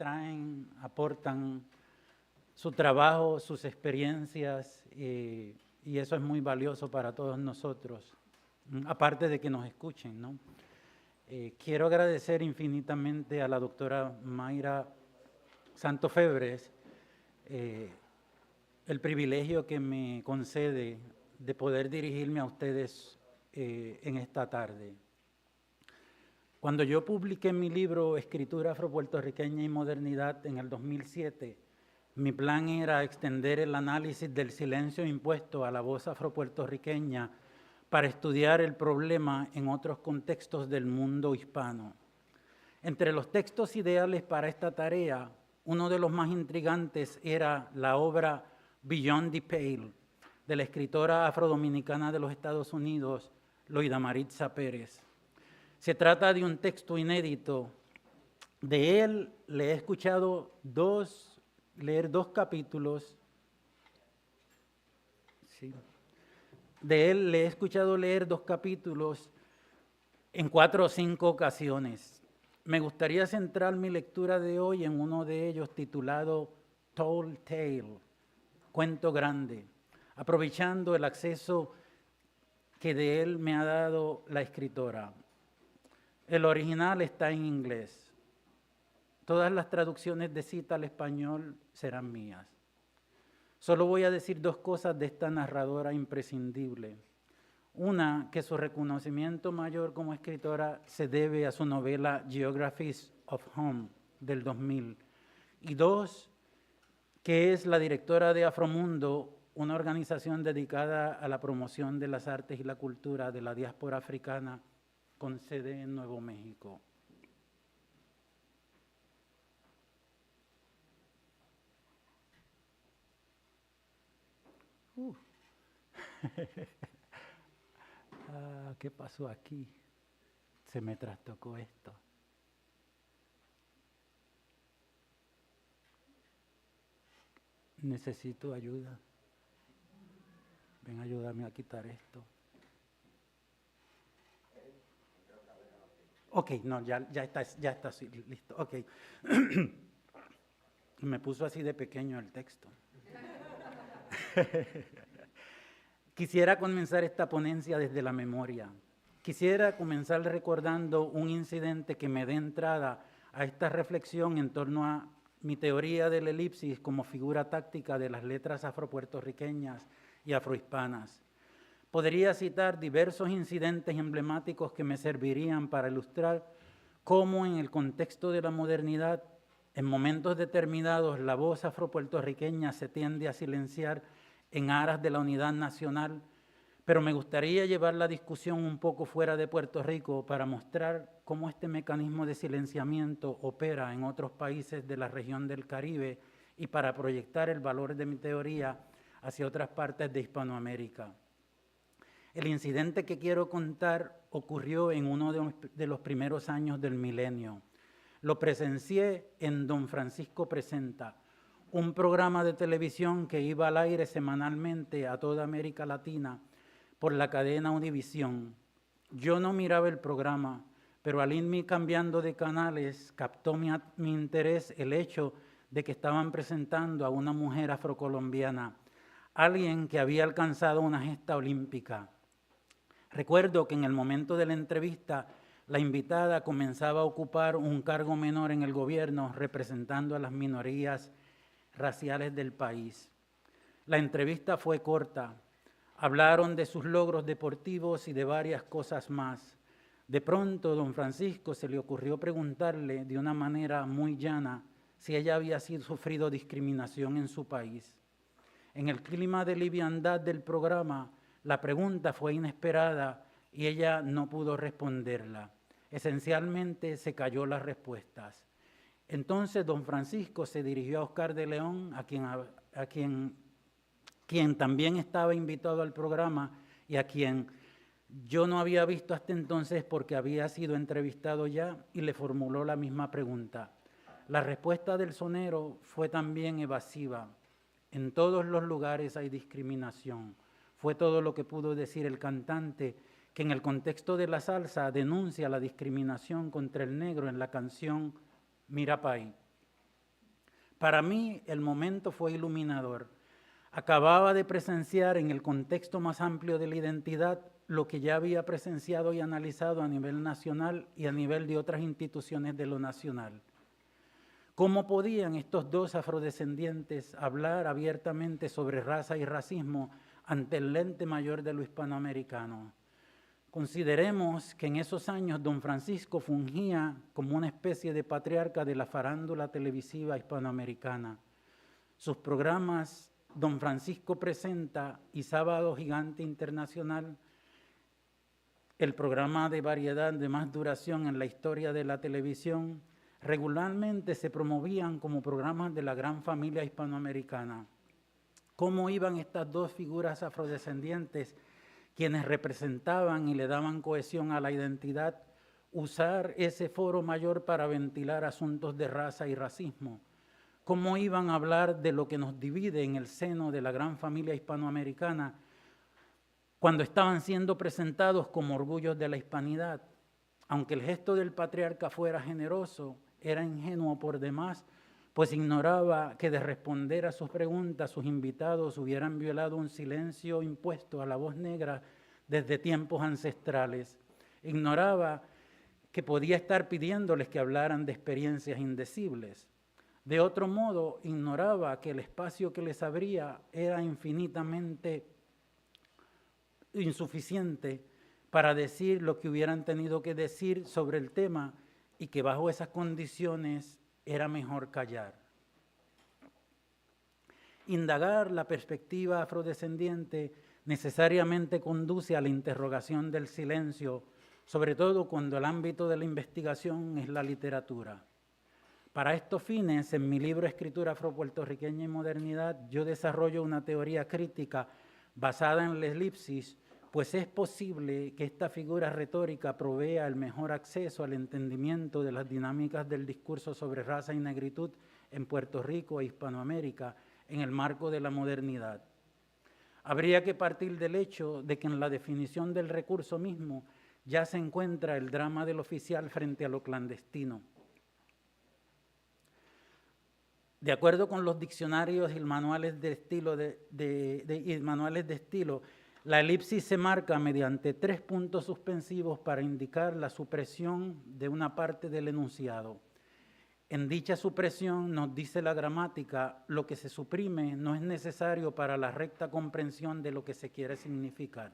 traen, aportan su trabajo, sus experiencias, y eso es muy valioso para todos nosotros, aparte de que nos escuchen, ¿no? Quiero agradecer infinitamente a la doctora Mayra Santofebres el privilegio que me concede de poder dirigirme a ustedes en esta tarde. Cuando yo publiqué mi libro Escritura Afropuertorriqueña y Modernidad en el 2007, mi plan era extender el análisis del silencio impuesto a la voz afropuertorriqueña para estudiar el problema en otros contextos del mundo hispano. Entre los textos ideales para esta tarea, uno de los más intrigantes era la obra Beyond the Pale, de la escritora afrodominicana de los Estados Unidos, Loida Maritza Pérez. Se trata de un texto inédito. De él le he escuchado leer dos capítulos. Sí. De él le he escuchado leer 2 capítulos en 4 o 5 ocasiones. Me gustaría centrar mi lectura de hoy en uno de ellos titulado Tall Tale, Cuento Grande, aprovechando el acceso que de él me ha dado la escritora. El original está en inglés. Todas las traducciones de cita al español serán mías. Solo voy a decir 2 cosas de esta narradora imprescindible. Una, que su reconocimiento mayor como escritora se debe a su novela Geographies of Home del 2000. Y 2, que es la directora de Afromundo, una organización dedicada a la promoción de las artes y la cultura de la diáspora africana con sede en Nuevo México. ¿Qué pasó aquí? Se me trastocó esto. Necesito ayuda. Ven, ayúdame a quitar esto. Ok, no, ya está listo. Ok. Me puso así de pequeño el texto. Quisiera comenzar esta ponencia desde la memoria. Quisiera comenzar recordando un incidente que me dé entrada a esta reflexión en torno a mi teoría del elipsis como figura táctica de las letras afropuertorriqueñas y afrohispanas. Podría citar diversos incidentes emblemáticos que me servirían para ilustrar cómo en el contexto de la modernidad, en momentos determinados, la voz afropuertorriqueña se tiende a silenciar en aras de la unidad nacional, pero me gustaría llevar la discusión un poco fuera de Puerto Rico para mostrar cómo este mecanismo de silenciamiento opera en otros países de la región del Caribe y para proyectar el valor de mi teoría hacia otras partes de Hispanoamérica. El incidente que quiero contar ocurrió en uno de los primeros años del milenio. Lo presencié en Don Francisco Presenta, un programa de televisión que iba al aire semanalmente a toda América Latina por la cadena Univisión. Yo no miraba el programa, pero al irme cambiando de canales captó mi interés el hecho de que estaban presentando a una mujer afrocolombiana, alguien que había alcanzado una gesta olímpica. Recuerdo que en el momento de la entrevista, la invitada comenzaba a ocupar un cargo menor en el gobierno representando a las minorías raciales del país. La entrevista fue corta. Hablaron de sus logros deportivos y de varias cosas más. De pronto, don Francisco se le ocurrió preguntarle de una manera muy llana si ella había sufrido discriminación en su país. En el clima de liviandad del programa, la pregunta fue inesperada y ella no pudo responderla. Esencialmente se cayó las respuestas. Entonces don Francisco se dirigió a Oscar de León, quien también estaba invitado al programa y a quien yo no había visto hasta entonces porque había sido entrevistado ya, y le formuló la misma pregunta. La respuesta del sonero fue también evasiva. En todos los lugares hay discriminación. Fue todo lo que pudo decir el cantante, que en el contexto de la salsa denuncia la discriminación contra el negro en la canción Mira Paí. Para mí el momento fue iluminador. Acababa de presenciar en el contexto más amplio de la identidad lo que ya había presenciado y analizado a nivel nacional y a nivel de otras instituciones de lo nacional. ¿Cómo podían estos dos afrodescendientes hablar abiertamente sobre raza y racismo ante el lente mayor de lo hispanoamericano? Consideremos que en esos años don Francisco fungía como una especie de patriarca de la farándula televisiva hispanoamericana. Sus programas Don Francisco Presenta y Sábado Gigante Internacional, el programa de variedad de más duración en la historia de la televisión, regularmente se promovían como programas de la gran familia hispanoamericana. ¿Cómo iban estas dos figuras afrodescendientes, quienes representaban y le daban cohesión a la identidad, usar ese foro mayor para ventilar asuntos de raza y racismo? ¿Cómo iban a hablar de lo que nos divide en el seno de la gran familia hispanoamericana cuando estaban siendo presentados como orgullos de la hispanidad? Aunque el gesto del patriarca fuera generoso, era ingenuo por demás, pues ignoraba que de responder a sus preguntas sus invitados hubieran violado un silencio impuesto a la voz negra desde tiempos ancestrales. Ignoraba que podía estar pidiéndoles que hablaran de experiencias indecibles. De otro modo, ignoraba que el espacio que les abría era infinitamente insuficiente para decir lo que hubieran tenido que decir sobre el tema y que bajo esas condiciones era mejor callar. Indagar la perspectiva afrodescendiente necesariamente conduce a la interrogación del silencio, sobre todo cuando el ámbito de la investigación es la literatura. Para estos fines, en mi libro Escritura Afropuertorriqueña y Modernidad, yo desarrollo una teoría crítica basada en la elipsis, pues es posible que esta figura retórica provea el mejor acceso al entendimiento de las dinámicas del discurso sobre raza y negritud en Puerto Rico e Hispanoamérica en el marco de la modernidad. Habría que partir del hecho de que en la definición del recurso mismo ya se encuentra el drama del oficial frente a lo clandestino. De acuerdo con los diccionarios y manuales de estilo, la elipsis se marca mediante 3 puntos suspensivos para indicar la supresión de una parte del enunciado. En dicha supresión, nos dice la gramática, lo que se suprime no es necesario para la recta comprensión de lo que se quiere significar.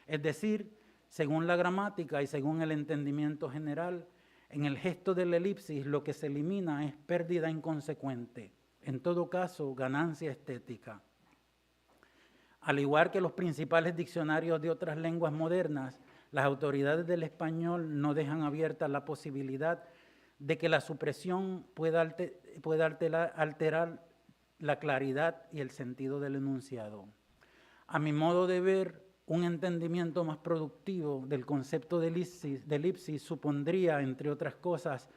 Es decir, según la gramática y según el entendimiento general, en el gesto de la elipsis lo que se elimina es pérdida inconsecuente, en todo caso ganancia estética. Al igual que los principales diccionarios de otras lenguas modernas, las autoridades del español no dejan abierta la posibilidad de que la supresión pueda alterar la claridad y el sentido del enunciado. A mi modo de ver, un entendimiento más productivo del concepto de elipsis supondría, entre otras cosas,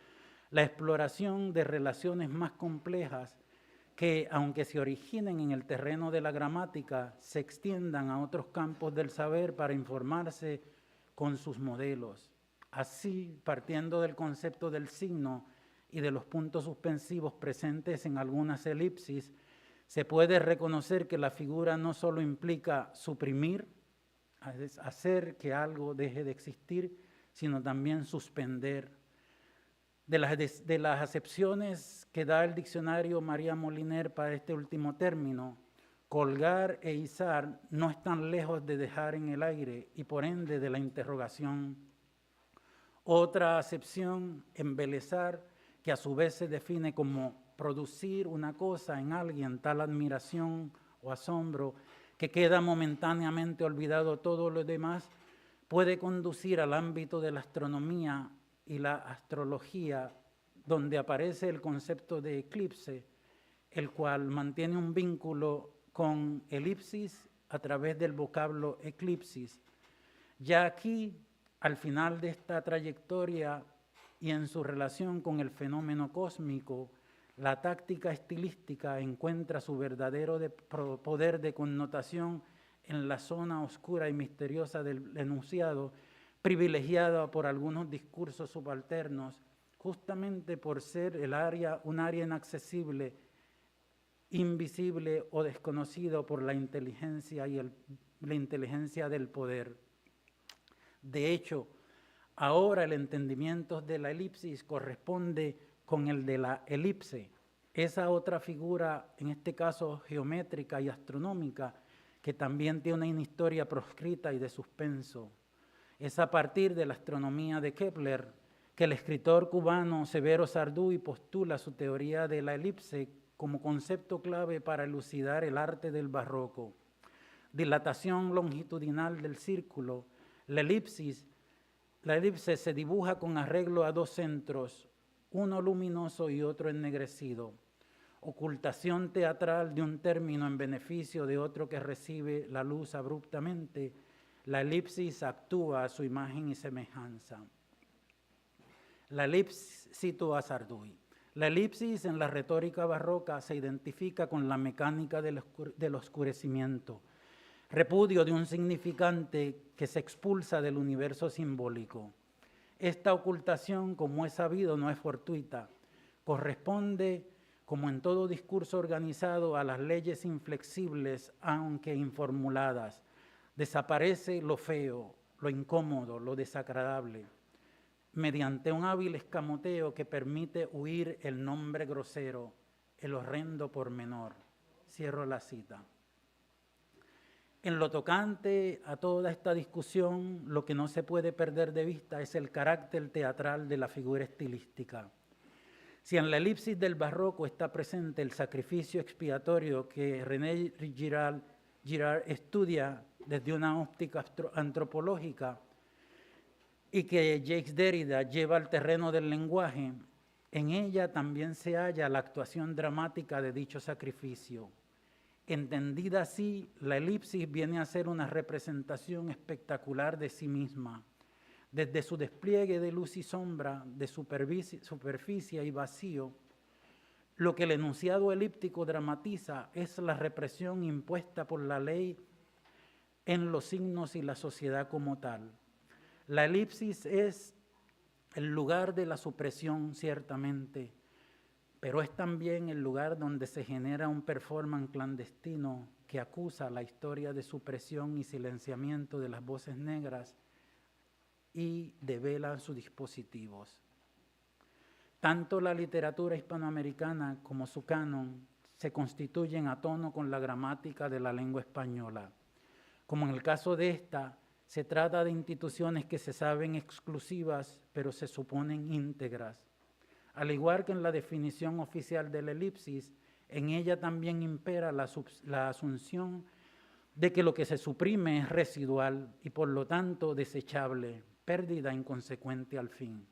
la exploración de relaciones más complejas que, aunque se originen en el terreno de la gramática, se extiendan a otros campos del saber para informarse con sus modelos. Así, partiendo del concepto del signo y de los puntos suspensivos presentes en algunas elipsis, se puede reconocer que la figura no solo implica suprimir, hacer que algo deje de existir, sino también suspender. De las acepciones que da el diccionario María Moliner para este último término, colgar e izar no están lejos de dejar en el aire y por ende de la interrogación. Otra acepción, embelezar, que a su vez se define como producir una cosa en alguien, tal admiración o asombro, que queda momentáneamente olvidado todo lo demás, puede conducir al ámbito de la astronomía y la astrología, donde aparece el concepto de eclipse, el cual mantiene un vínculo con elipsis a través del vocablo eclipsis. Ya aquí, al final de esta trayectoria y en su relación con el fenómeno cósmico, la táctica estilística encuentra su verdadero poder de connotación en la zona oscura y misteriosa del enunciado, privilegiada por algunos discursos subalternos justamente por ser un área inaccesible, invisible o desconocido por la inteligencia la inteligencia del poder. De hecho, ahora el entendimiento de la elipsis corresponde con el de la elipse, esa otra figura, en este caso geométrica y astronómica, que también tiene una historia proscrita y de suspenso. Es a partir de la astronomía de Kepler que el escritor cubano Severo Sarduy postula su teoría de la elipse como concepto clave para elucidar el arte del barroco. Dilatación longitudinal del círculo, la elipse se dibuja con arreglo a dos centros, uno luminoso y otro ennegrecido. Ocultación teatral de un término en beneficio de otro que recibe la luz abruptamente, la elipsis actúa a su imagen y semejanza. La elipsis, cito a Sarduy, la elipsis en la retórica barroca se identifica con la mecánica del oscurecimiento, repudio de un significante que se expulsa del universo simbólico. Esta ocultación, como es sabido, no es fortuita, corresponde, como en todo discurso organizado, a las leyes inflexibles, aunque informuladas. Desaparece lo feo, lo incómodo, lo desagradable, mediante un hábil escamoteo que permite huir el nombre grosero, el horrendo pormenor. Cierro la cita. En lo tocante a toda esta discusión, lo que no se puede perder de vista es el carácter teatral de la figura estilística. Si en la elipsis del barroco está presente el sacrificio expiatorio que René Girard estudia desde una óptica antropológica y que Jacques Derrida lleva al terreno del lenguaje, en ella también se halla la actuación dramática de dicho sacrificio. Entendida así, la elipsis viene a ser una representación espectacular de sí misma, desde su despliegue de luz y sombra, de superficie y vacío. Lo que el enunciado elíptico dramatiza es la represión impuesta por la ley en los signos y la sociedad como tal. La elipsis es el lugar de la supresión, ciertamente, pero es también el lugar donde se genera un performance clandestino que acusa la historia de supresión y silenciamiento de las voces negras y devela sus dispositivos. Tanto la literatura hispanoamericana como su canon se constituyen a tono con la gramática de la lengua española. Como en el caso de esta, se trata de instituciones que se saben exclusivas, pero se suponen íntegras. Al igual que en la definición oficial de la elipsis, en ella también impera la asunción de que lo que se suprime es residual y por lo tanto desechable, pérdida inconsecuente al fin.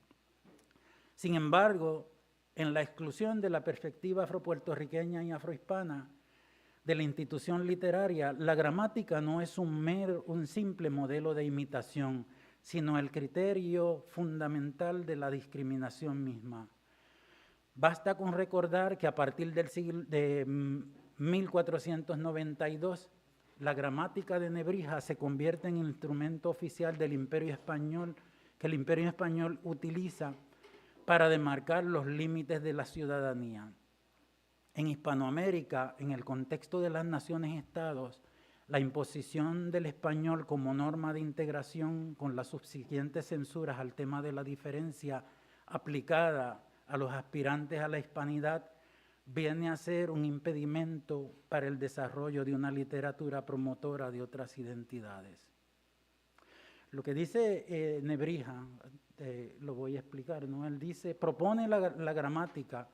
Sin embargo, en la exclusión de la perspectiva afropuertorriqueña y afrohispana de la institución literaria, la gramática no es un simple modelo de imitación, sino el criterio fundamental de la discriminación misma. Basta con recordar que a partir del siglo de 1492, la gramática de Nebrija se convierte en el instrumento oficial del Imperio Español, que el Imperio Español utiliza para demarcar los límites de la ciudadanía. En Hispanoamérica, en el contexto de las naciones-estados, la imposición del español como norma de integración con las subsiguientes censuras al tema de la diferencia aplicada a los aspirantes a la hispanidad viene a ser un impedimento para el desarrollo de una literatura promotora de otras identidades. Lo que dice Nebrija, lo voy a explicar, ¿no? Él dice, propone la gramática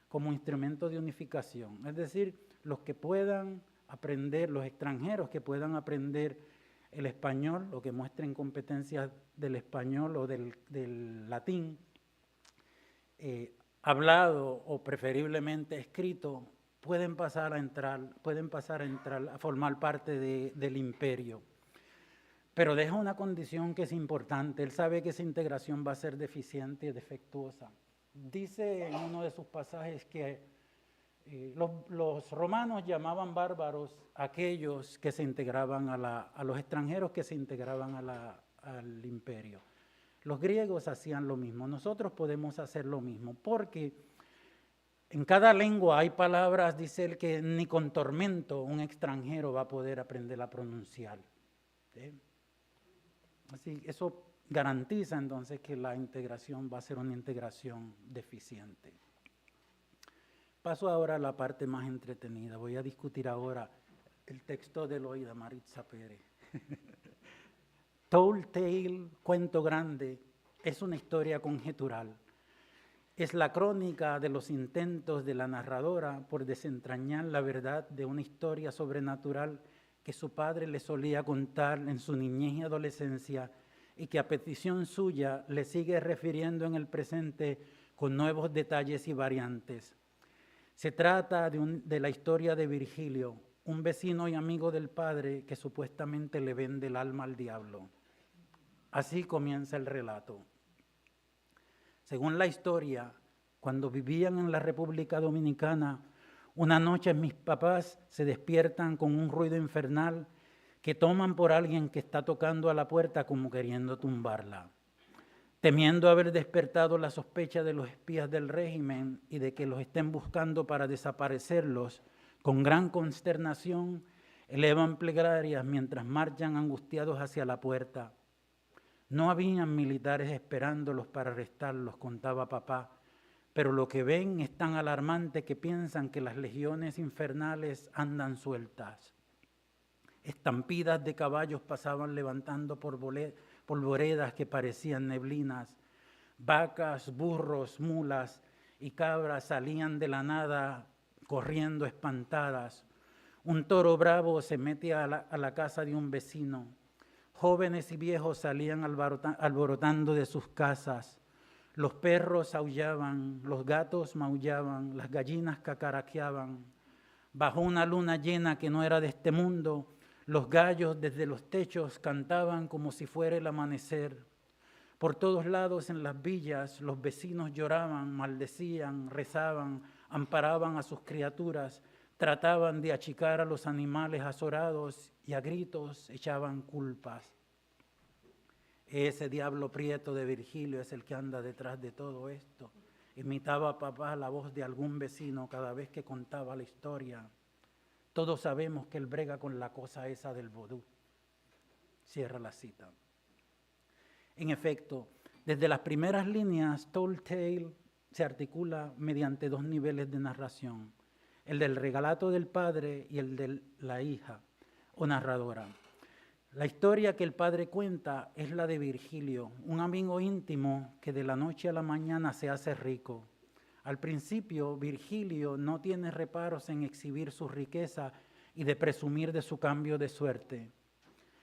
como instrumento de unificación, es decir, los que puedan aprender, los extranjeros que puedan aprender el español o que muestren competencias del español o del latín, hablado o preferiblemente escrito, pueden pasar a entrar a formar parte del imperio. Pero deja una condición que es importante. Él sabe que esa integración va a ser deficiente y defectuosa. Dice en uno de sus pasajes que los romanos llamaban bárbaros a aquellos que se integraban a los extranjeros que se integraban al imperio. Los griegos hacían lo mismo. Nosotros podemos hacer lo mismo porque en cada lengua hay palabras, dice él, que ni con tormento un extranjero va a poder aprender a pronunciar. ¿Sí? Así, eso garantiza entonces que la integración va a ser una integración deficiente. Paso ahora a la parte más entretenida. Voy a discutir ahora el texto de Loida Maritza Pérez. Tall Tale, cuento grande, es una historia conjetural. Es la crónica de los intentos de la narradora por desentrañar la verdad de una historia sobrenatural que su padre le solía contar en su niñez y adolescencia y que a petición suya le sigue refiriendo en el presente con nuevos detalles y variantes. Se trata de la historia de Virgilio, un vecino y amigo del padre que supuestamente le vende el alma al diablo. Así comienza el relato. Según la historia, cuando vivían en la República Dominicana, una noche mis papás se despiertan con un ruido infernal que toman por alguien que está tocando a la puerta como queriendo tumbarla. Temiendo haber despertado la sospecha de los espías del régimen y de que los estén buscando para desaparecerlos, con gran consternación elevan plegarias mientras marchan angustiados hacia la puerta. No habían militares esperándolos para arrestarlos, contaba papá, pero lo que ven es tan alarmante que piensan que las legiones infernales andan sueltas. Estampidas de caballos pasaban levantando polvoredas que parecían neblinas. Vacas, burros, mulas y cabras salían de la nada corriendo espantadas. Un toro bravo se mete a la casa de un vecino. Jóvenes y viejos salían alborotando de sus casas. Los perros aullaban, los gatos maullaban, las gallinas cacaraqueaban. Bajo una luna llena que no era de este mundo, los gallos desde los techos cantaban como si fuera el amanecer. Por todos lados en las villas los vecinos lloraban, maldecían, rezaban, amparaban a sus criaturas, trataban de achicar a los animales azorados y a gritos echaban culpas. Ese diablo prieto de Virgilio es el que anda detrás de todo esto. Imitaba a papá la voz de algún vecino cada vez que contaba la historia. Todos sabemos que él brega con la cosa esa del vodú. Cierra la cita. En efecto, desde las primeras líneas, Tall Tale se articula mediante dos niveles de narración, el del relato del padre y el de la hija o narradora. La historia que el padre cuenta es la de Virgilio, un amigo íntimo que de la noche a la mañana se hace rico. Al principio, Virgilio no tiene reparos en exhibir su riqueza y de presumir de su cambio de suerte.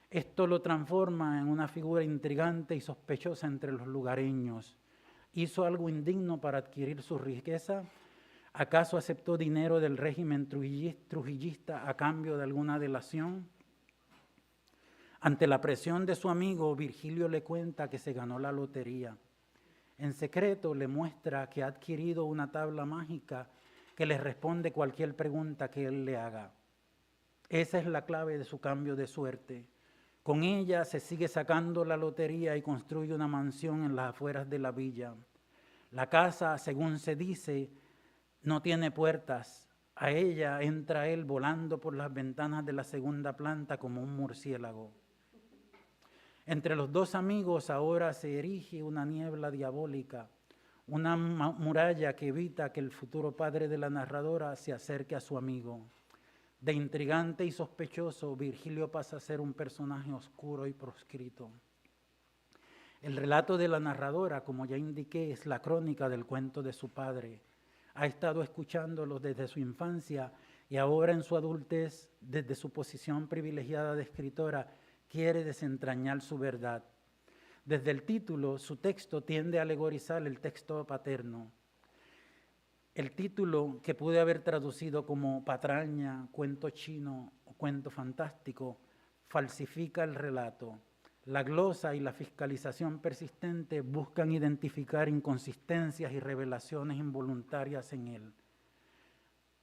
Esto lo transforma en una figura intrigante y sospechosa entre los lugareños. ¿Hizo algo indigno para adquirir su riqueza? ¿Acaso aceptó dinero del régimen trujillista a cambio de alguna delación? Ante la presión de su amigo, Virgilio le cuenta que se ganó la lotería. En secreto le muestra que ha adquirido una tabla mágica que le responde cualquier pregunta que él le haga. Esa es la clave de su cambio de suerte. Con ella se sigue sacando la lotería y construye una mansión en las afueras de la villa. La casa, según se dice, no tiene puertas. A ella entra él volando por las ventanas de la segunda planta como un murciélago. Entre los dos amigos ahora se erige una niebla diabólica, una muralla que evita que el futuro padre de la narradora se acerque a su amigo. De intrigante y sospechoso, Virgilio pasa a ser un personaje oscuro y proscrito. El relato de la narradora, como ya indiqué, es la crónica del cuento de su padre. Ha estado escuchándolo desde su infancia y ahora en su adultez, desde su posición privilegiada de escritora, quiere desentrañar su verdad. Desde el título, su texto tiende a alegorizar el texto paterno. El título, que pude haber traducido como patraña, cuento chino o cuento fantástico, falsifica el relato. La glosa y la fiscalización persistente buscan identificar inconsistencias y revelaciones involuntarias en él.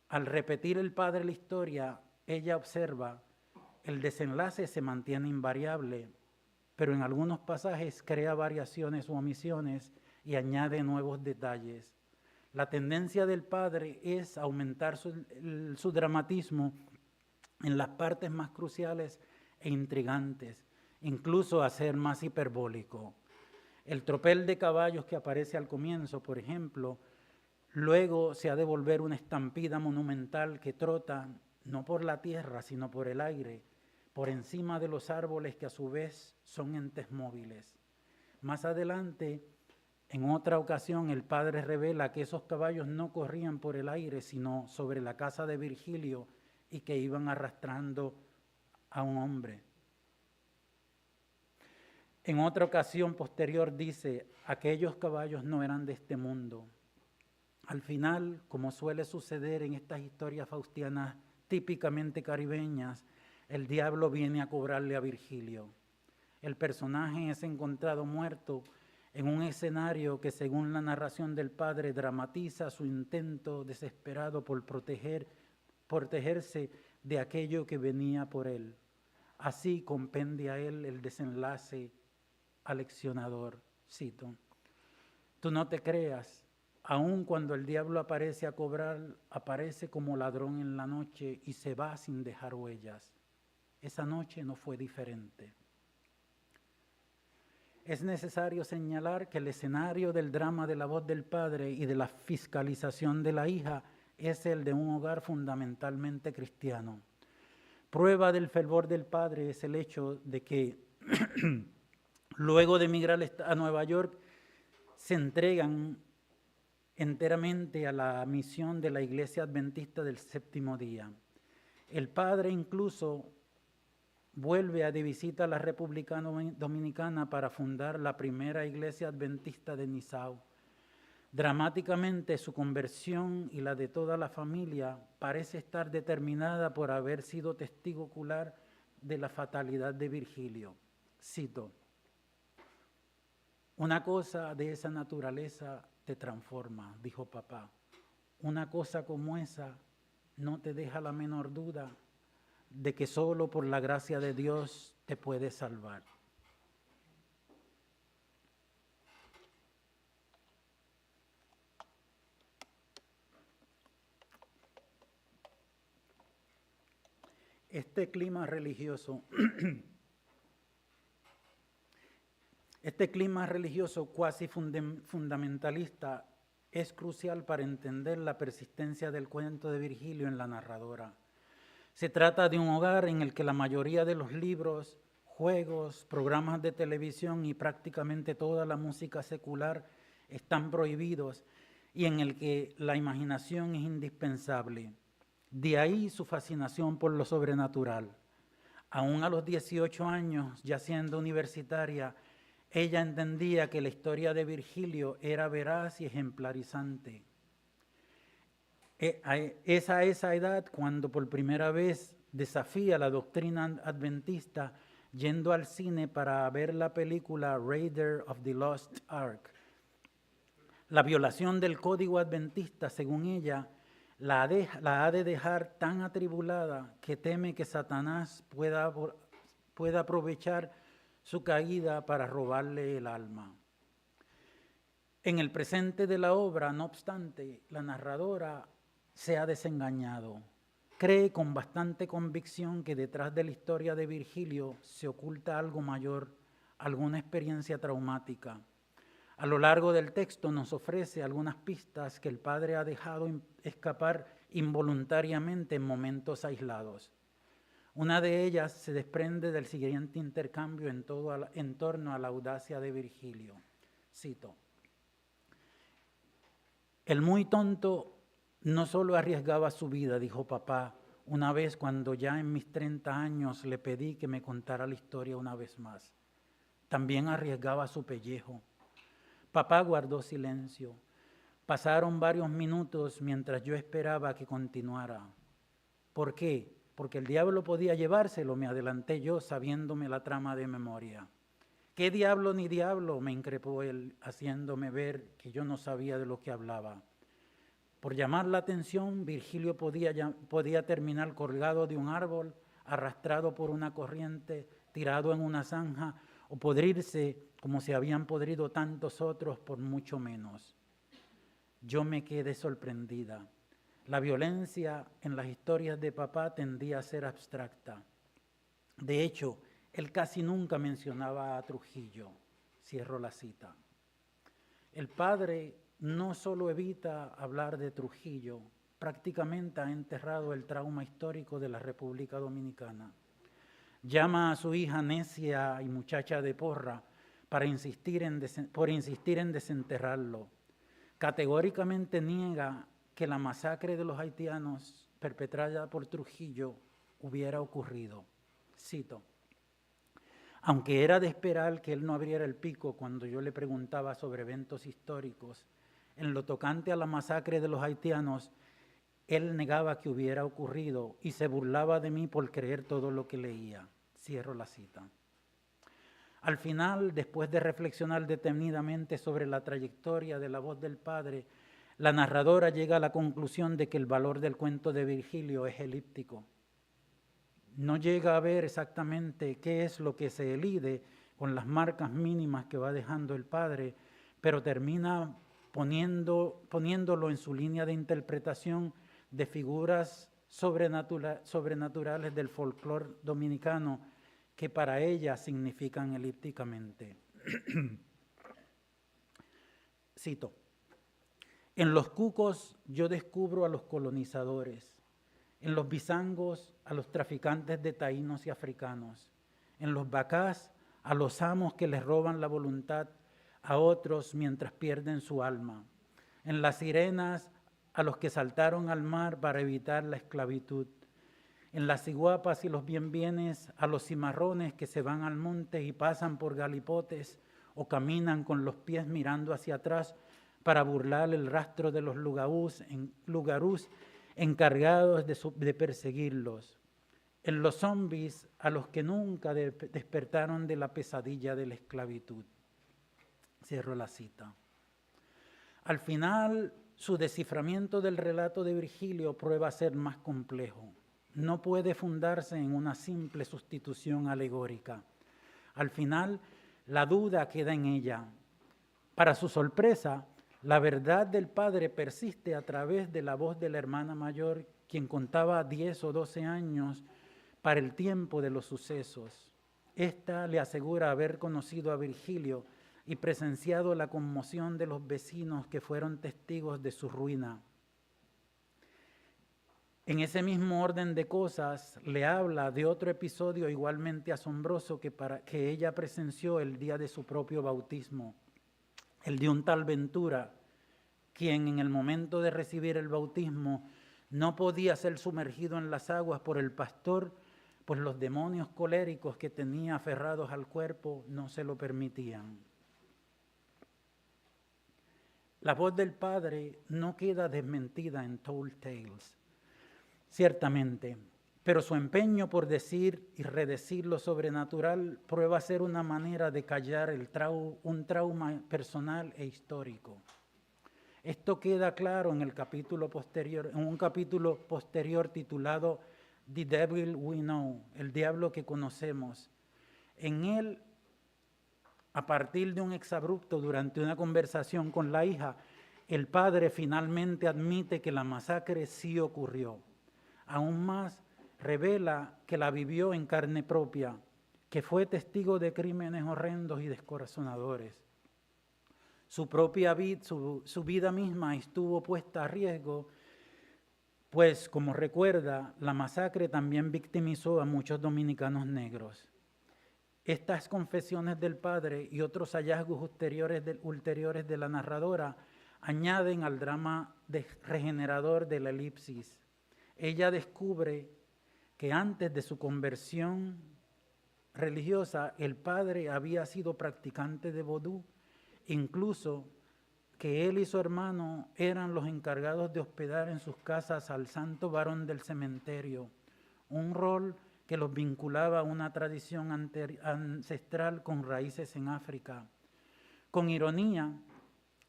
Al repetir el padre la historia, ella observa: el desenlace se mantiene invariable, pero en algunos pasajes crea variaciones o omisiones y añade nuevos detalles. La tendencia del padre es aumentar su dramatismo en las partes más cruciales e intrigantes, incluso a ser más hiperbólico. El tropel de caballos que aparece al comienzo, por ejemplo, luego se ha de volver una estampida monumental que trota no por la tierra, sino por el aire, por encima de los árboles que a su vez son entes móviles. Más adelante, en otra ocasión, el padre revela que esos caballos no corrían por el aire, sino sobre la casa de Virgilio y que iban arrastrando a un hombre. En otra ocasión posterior dice, aquellos caballos no eran de este mundo. Al final, como suele suceder en estas historias faustianas típicamente caribeñas, el diablo viene a cobrarle a Virgilio. El personaje es encontrado muerto en un escenario que, según la narración del padre, dramatiza su intento desesperado por protegerse de aquello que venía por él. Así compendia él el desenlace aleccionador. Cito: tú no te creas, aun cuando el diablo aparece a cobrar, aparece como ladrón en la noche y se va sin dejar huellas. Esa noche no fue diferente. Es necesario señalar que el escenario del drama de la voz del padre y de la fiscalización de la hija es el de un hogar fundamentalmente cristiano. Prueba del fervor del padre es el hecho de que luego de emigrar a Nueva York se entregan enteramente a la misión de la Iglesia Adventista del Séptimo Día. El padre incluso vuelve de visita a la República Dominicana para fundar la primera iglesia adventista de Nassau. Dramáticamente, su conversión y la de toda la familia parece estar determinada por haber sido testigo ocular de la fatalidad de Virgilio. Cito: una cosa de esa naturaleza te transforma, dijo papá. Una cosa como esa no te deja la menor duda de que solo por la gracia de Dios te puede salvar. Este clima religioso cuasi fundamentalista es crucial para entender la persistencia del cuento de Virgilio en la narradora. Se trata de un hogar en el que la mayoría de los libros, juegos, programas de televisión y prácticamente toda la música secular están prohibidos y en el que la imaginación es indispensable. De ahí su fascinación por lo sobrenatural. Aún a los 18 años, ya siendo universitaria, ella entendía que la historia de Virgilio era veraz y ejemplarizante. Es a esa edad cuando por primera vez desafía la doctrina adventista yendo al cine para ver la película Raiders of the Lost Ark. La violación del código adventista, según ella, la ha de dejar tan atribulada que teme que Satanás pueda aprovechar su caída para robarle el alma. En el presente de la obra, no obstante, la narradora se ha desengañado. Cree con bastante convicción que detrás de la historia de Virgilio se oculta algo mayor, alguna experiencia traumática. A lo largo del texto nos ofrece algunas pistas que el padre ha dejado escapar involuntariamente en momentos aislados. Una de ellas se desprende del siguiente intercambio en torno a la audacia de Virgilio. Cito: el muy tonto no solo arriesgaba su vida, dijo papá, una vez cuando ya en mis 30 años le pedí que me contara la historia una vez más. También arriesgaba su pellejo. Papá guardó silencio. Pasaron varios minutos mientras yo esperaba que continuara. ¿Por qué? Porque el diablo podía llevárselo, me adelanté yo, sabiéndome la trama de memoria. ¿Qué diablo ni diablo?, me increpó él, haciéndome ver que yo no sabía de lo que hablaba. Por llamar la atención, Virgilio podía terminar colgado de un árbol, arrastrado por una corriente, tirado en una zanja o podrirse como se habían podrido tantos otros por mucho menos. Yo me quedé sorprendida. La violencia en las historias de papá tendía a ser abstracta. De hecho, él casi nunca mencionaba a Trujillo. Cierro la cita. El padre no solo evita hablar de Trujillo, prácticamente ha enterrado el trauma histórico de la República Dominicana. Llama a su hija necia y muchacha de porra por insistir en desenterrarlo. Categóricamente niega que la masacre de los haitianos perpetrada por Trujillo hubiera ocurrido. Cito: aunque era de esperar que él no abriera el pico cuando yo le preguntaba sobre eventos históricos, en lo tocante a la masacre de los haitianos, él negaba que hubiera ocurrido y se burlaba de mí por creer todo lo que leía. Cierro la cita. Al final, después de reflexionar detenidamente sobre la trayectoria de la voz del padre, la narradora llega a la conclusión de que el valor del cuento de Virgilio es elíptico. No llega a ver exactamente qué es lo que se elide con las marcas mínimas que va dejando el padre, pero termina poniéndolo en su línea de interpretación de figuras sobrenaturales del folclore dominicano que para ella significan elípticamente. Cito: en los cucos yo descubro a los colonizadores, en los bisangos a los traficantes de taínos y africanos, en los bacás a los amos que les roban la voluntad a otros mientras pierden su alma, en las sirenas a los que saltaron al mar para evitar la esclavitud, en las ciguapas y los bienbienes a los cimarrones que se van al monte y pasan por galipotes o caminan con los pies mirando hacia atrás para burlar el rastro de los lugarús encargados de perseguirlos, en los zombies a los que nunca despertaron de la pesadilla de la esclavitud. Cierro la cita. Al final, su desciframiento del relato de Virgilio prueba ser más complejo. No puede fundarse en una simple sustitución alegórica. Al final, la duda queda en ella. Para su sorpresa, la verdad del padre persiste a través de la voz de la hermana mayor, quien contaba 10 o 12 años para el tiempo de los sucesos. Esta le asegura haber conocido a Virgilio y presenciado la conmoción de los vecinos que fueron testigos de su ruina. En ese mismo orden de cosas, le habla de otro episodio igualmente asombroso que ella presenció el día de su propio bautismo, el de un tal Ventura, quien en el momento de recibir el bautismo no podía ser sumergido en las aguas por el pastor, pues los demonios coléricos que tenía aferrados al cuerpo no se lo permitían. La voz del padre no queda desmentida en Told Tales, ciertamente, pero su empeño por decir y redecir lo sobrenatural prueba ser una manera de callar un trauma personal e histórico. Esto queda claro en un capítulo posterior titulado The Devil We Know, el diablo que conocemos. En él, a partir de un exabrupto durante una conversación con la hija, el padre finalmente admite que la masacre sí ocurrió. Aún más, revela que la vivió en carne propia, que fue testigo de crímenes horrendos y descorazonadores. Su vida misma estuvo puesta a riesgo, pues, como recuerda, la masacre también victimizó a muchos dominicanos negros. Estas confesiones del padre y otros hallazgos ulteriores de la narradora añaden al drama regenerador de la elipsis. Ella descubre que antes de su conversión religiosa, el padre había sido practicante de vodú, incluso que él y su hermano eran los encargados de hospedar en sus casas al santo varón del cementerio, un rol que los vinculaba a una tradición ancestral con raíces en África. Con ironía,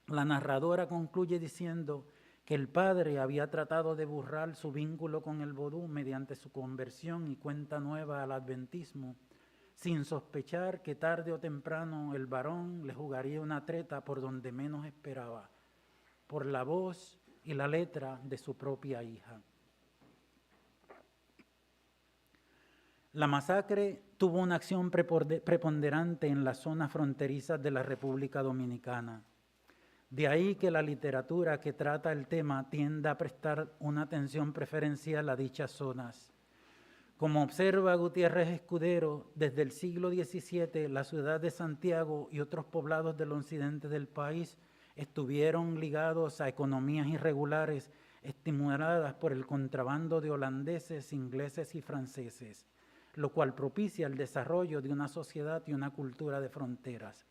la narradora concluye diciendo que el padre había tratado de borrar su vínculo con el vodú mediante su conversión y cuenta nueva al adventismo, sin sospechar que tarde o temprano el varón le jugaría una treta por donde menos esperaba, por la voz y la letra de su propia hija. La masacre tuvo una acción preponderante en las zonas fronterizas de la República Dominicana. De ahí que la literatura que trata el tema tienda a prestar una atención preferencial a dichas zonas. Como observa Gutiérrez Escudero, desde el siglo XVII la ciudad de Santiago y otros poblados del occidente del país estuvieron ligados a economías irregulares estimuladas por el contrabando de holandeses, ingleses y franceses, lo cual propicia el desarrollo de una sociedad y una cultura de fronteras.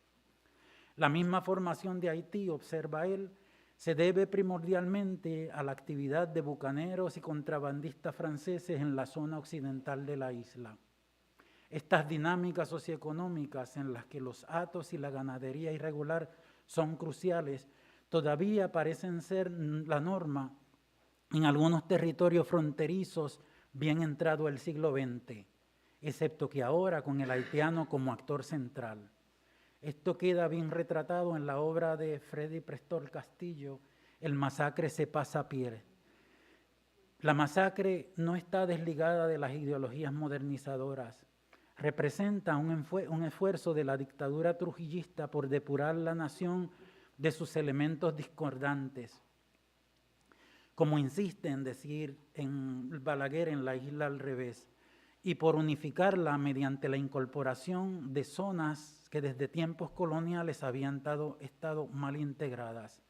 La misma formación de Haití, observa él, se debe primordialmente a la actividad de bucaneros y contrabandistas franceses en la zona occidental de la isla. Estas dinámicas socioeconómicas en las que los hatos y la ganadería irregular son cruciales, todavía parecen ser la norma en algunos territorios fronterizos bien entrado el siglo XX, excepto que ahora con el haitiano como actor central. Esto queda bien retratado en la obra de Freddy Prestor Castillo, El masacre se pasa a pie. La masacre no está desligada de las ideologías modernizadoras. Representa un esfuerzo de la dictadura trujillista por depurar la nación de sus elementos discordantes. Como insiste en decir en Balaguer en La isla al revés, y por unificarla mediante la incorporación de zonas que desde tiempos coloniales habían estado mal integradas.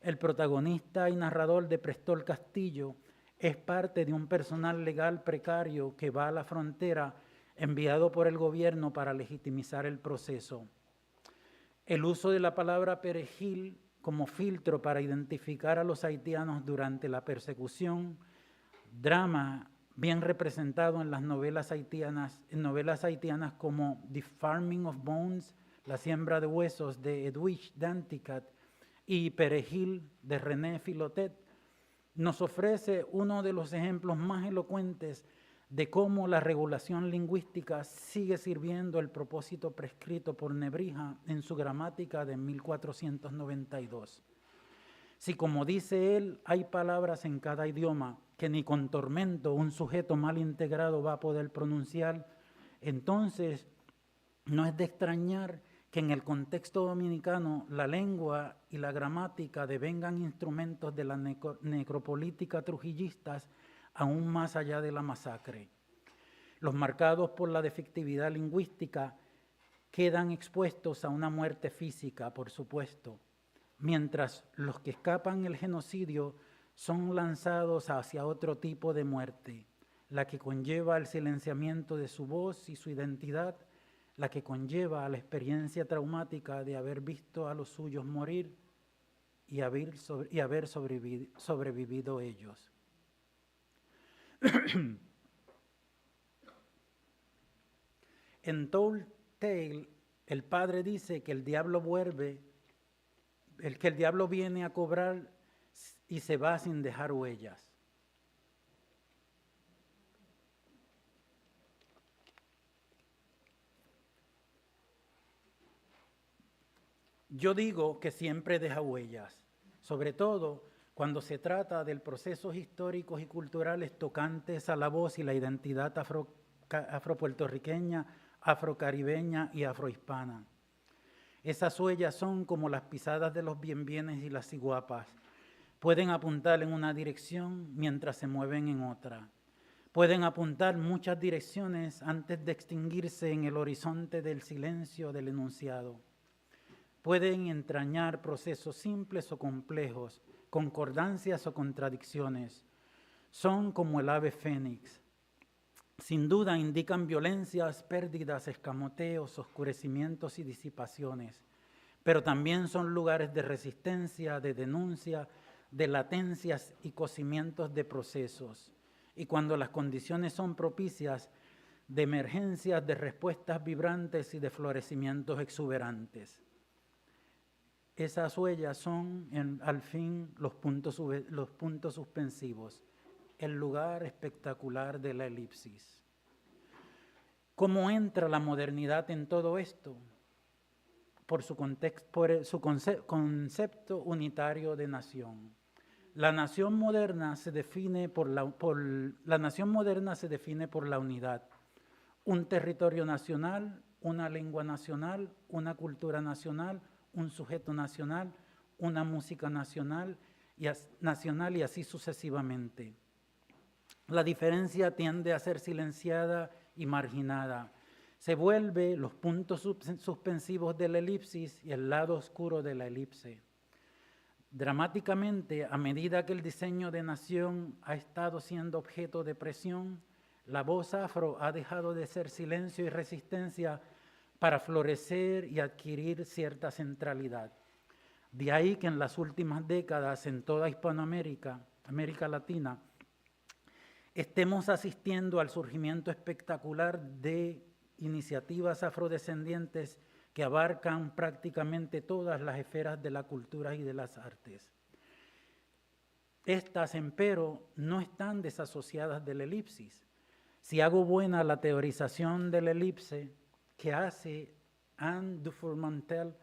El protagonista y narrador de Prestor Castillo es parte de un personal legal precario que va a la frontera enviado por el gobierno para legitimizar el proceso. El uso de la palabra perejil como filtro para identificar a los haitianos durante la persecución, drama bien representado en las novelas haitianas como The Farming of Bones, La siembra de huesos de Edwidge Danticat y Perejil de René Filotet, nos ofrece uno de los ejemplos más elocuentes de cómo la regulación lingüística sigue sirviendo el propósito prescrito por Nebrija en su gramática de 1492. Si, como dice él, hay palabras en cada idioma que ni con tormento un sujeto mal integrado va a poder pronunciar, entonces no es de extrañar que en el contexto dominicano la lengua y la gramática devengan instrumentos de la necropolítica trujillistas aún más allá de la masacre. Los marcados por la defectividad lingüística quedan expuestos a una muerte física, por supuesto, mientras los que escapan el genocidio son lanzados hacia otro tipo de muerte, la que conlleva el silenciamiento de su voz y su identidad, la que conlleva la experiencia traumática de haber visto a los suyos morir y haber sobrevivido ellos. En Tall Tale, el padre dice que el diablo viene a cobrar y se va sin dejar huellas. Yo digo que siempre deja huellas, sobre todo cuando se trata de procesos históricos y culturales tocantes a la voz y la identidad afropuertorriqueña, afrocaribeña y afrohispana. Esas huellas son como las pisadas de los bienbienes y las ciguapas. Pueden apuntar en una dirección mientras se mueven en otra. Pueden apuntar muchas direcciones antes de extinguirse en el horizonte del silencio del enunciado. Pueden entrañar procesos simples o complejos, concordancias o contradicciones. Son como el ave fénix. Sin duda indican violencias, pérdidas, escamoteos, oscurecimientos y disipaciones, pero también son lugares de resistencia, de denuncia, de latencias y cocimientos de procesos. Y cuando las condiciones son propicias, de emergencias, de respuestas vibrantes y de florecimientos exuberantes. Esas huellas son, al fin, los puntos suspensivos, el lugar espectacular de la elipsis. ¿Cómo entra la modernidad en todo esto? Por su concepto unitario de nación. La nación moderna se define por la unidad, un territorio nacional, una lengua nacional, una cultura nacional, un sujeto nacional, una música nacional y así sucesivamente. La diferencia tiende a ser silenciada y marginada. Se vuelve los puntos suspensivos de la elipsis y el lado oscuro de la elipse. Dramáticamente, a medida que el diseño de nación ha estado siendo objeto de presión, la voz afro ha dejado de ser silencio y resistencia para florecer y adquirir cierta centralidad. De ahí que en las últimas décadas en toda Hispanoamérica, América Latina, estemos asistiendo al surgimiento espectacular de iniciativas afrodescendientes que abarcan prácticamente todas las esferas de la cultura y de las artes. Estas, empero, no están desasociadas de la elipsis. Si hago buena la teorización de la elipse que hace Anne Dufour-Mantell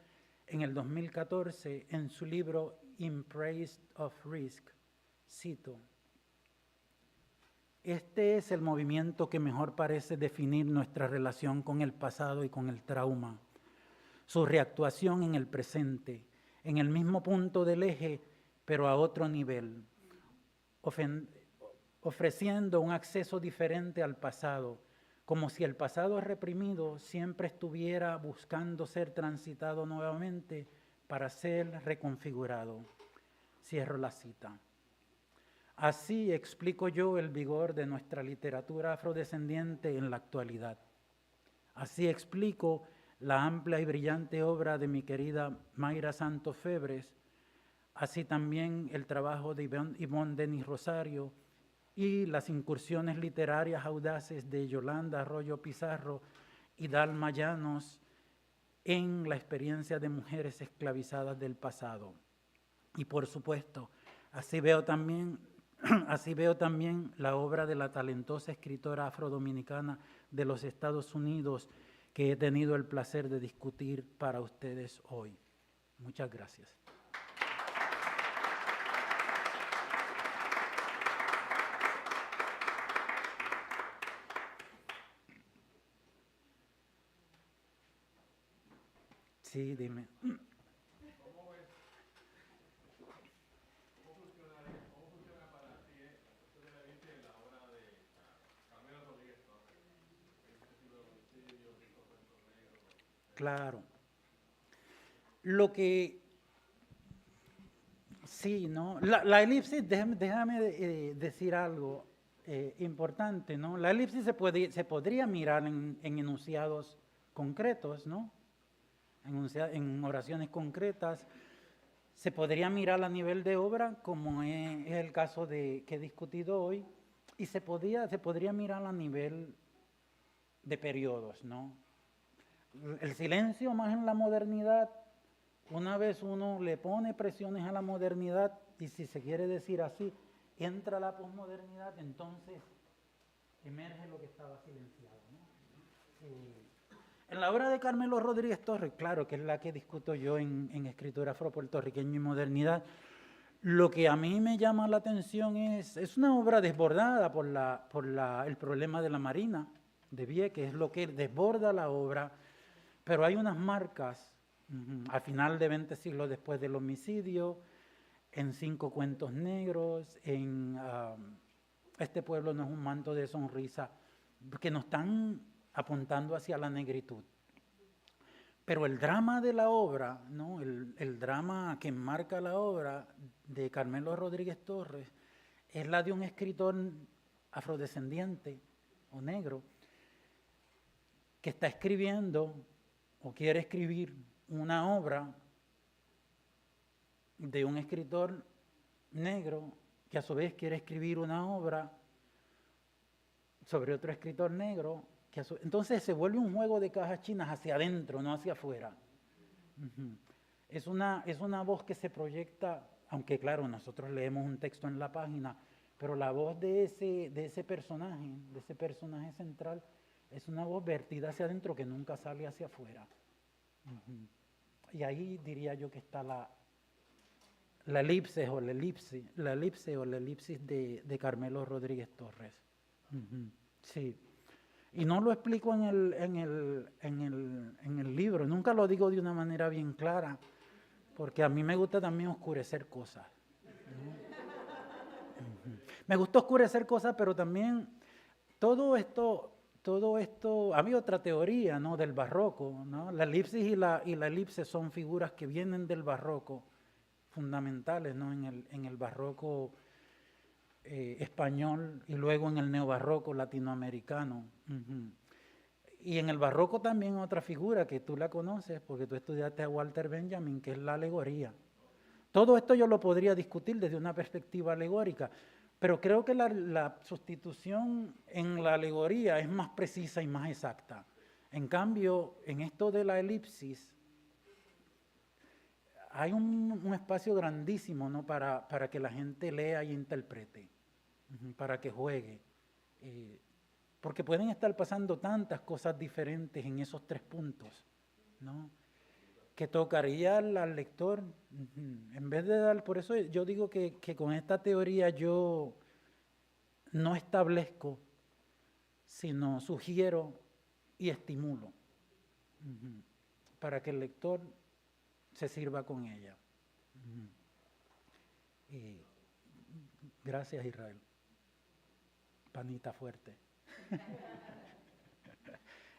en el 2014 en su libro In Praise of Risk, cito: este es el movimiento que mejor parece definir nuestra relación con el pasado y con el trauma, su reactuación en el presente, en el mismo punto del eje, pero a otro nivel, ofreciendo un acceso diferente al pasado, como si el pasado reprimido siempre estuviera buscando ser transitado nuevamente para ser reconfigurado. Cierro la cita. Así explico yo el vigor de nuestra literatura afrodescendiente en la actualidad. Así explico la amplia y brillante obra de mi querida Mayra Santos Febres, así también el trabajo de Ivonne Denis Rosario y las incursiones literarias audaces de Yolanda Arroyo Pizarro y Dalma Llanos en la experiencia de mujeres esclavizadas del pasado. Y por supuesto, así veo también la obra de la talentosa escritora afrodominicana de los Estados Unidos que he tenido el placer de discutir para ustedes hoy. Muchas gracias. Sí, dime. Claro. Lo que sí, ¿no? La elipsis, déjame decir algo importante, ¿no? La elipsis se podría mirar en enunciados concretos, ¿no? En oraciones concretas. Se podría mirar a nivel de obra, como es el caso que he discutido hoy, y se podría mirar a nivel de periodos, ¿no? El silencio más en la modernidad, una vez uno le pone presiones a la modernidad, y si se quiere decir así, entra la posmodernidad, entonces emerge lo que estaba silenciado, ¿no? En la obra de Carmelo Rodríguez Torres, claro, que es la que discuto yo en escritura afropuertorriqueña y modernidad, lo que a mí me llama la atención es una obra desbordada por el problema de la Marina de Vieques, es lo que desborda la obra, pero hay unas marcas al final de 20 siglos después del homicidio, en 5 cuentos negros, en Este pueblo no es un manto de sonrisa, que nos están apuntando hacia la negritud. Pero el drama de la obra, ¿no? el drama que enmarca la obra de Carmelo Rodríguez Torres es la de un escritor afrodescendiente o negro que está escribiendo o quiere escribir una obra de un escritor negro que a su vez quiere escribir una obra sobre otro escritor negro. Entonces se vuelve un juego de cajas chinas hacia adentro, no hacia afuera. Es una voz que se proyecta, aunque claro, nosotros leemos un texto en la página, pero la voz de ese personaje central, Es una voz vertida hacia adentro que nunca sale hacia afuera. Ujú. Y ahí diría yo que está la elipse o la elipsis de Carmelo Rodríguez Torres. Ujú. Sí. Y no lo explico en el libro, nunca lo digo de una manera bien clara, porque a mí me gusta también oscurecer cosas, ¿no? Ujú. Me gusta oscurecer cosas, pero también todo esto, había otra teoría, ¿no?, del barroco, ¿no? La elipsis y la elipse son figuras que vienen del barroco, fundamentales, ¿no?, en el barroco español y luego en el neobarroco latinoamericano. Uh-huh. Y en el barroco también otra figura que tú la conoces porque tú estudiaste a Walter Benjamin, que es la alegoría. Todo esto yo lo podría discutir desde una perspectiva alegórica, pero creo que la sustitución en la alegoría es más precisa y más exacta. En cambio, en esto de la elipsis, hay un espacio grandísimo, ¿no?, para que la gente lea y interprete, para que juegue. Porque pueden estar pasando tantas cosas diferentes en esos 3 puntos, ¿no?, que tocaría al lector, en vez de dar, por eso yo digo que con esta teoría yo no establezco, sino sugiero y estimulo, para que el lector se sirva con ella. Y gracias, Israel. Panita fuerte.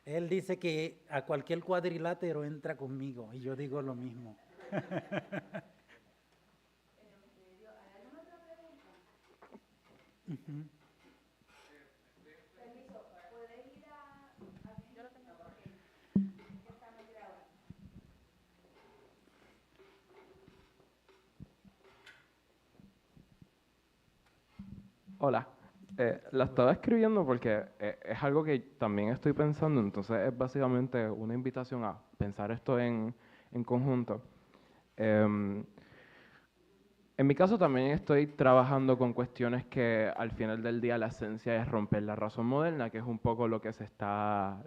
Él dice que a cualquier cuadrilátero entra conmigo y yo digo lo mismo. Uh-huh. Hola, la estaba escribiendo porque es algo que también estoy pensando, entonces es básicamente una invitación a pensar esto en conjunto. En mi caso también estoy trabajando con cuestiones que al final del día la esencia es romper la razón moderna, que es un poco lo que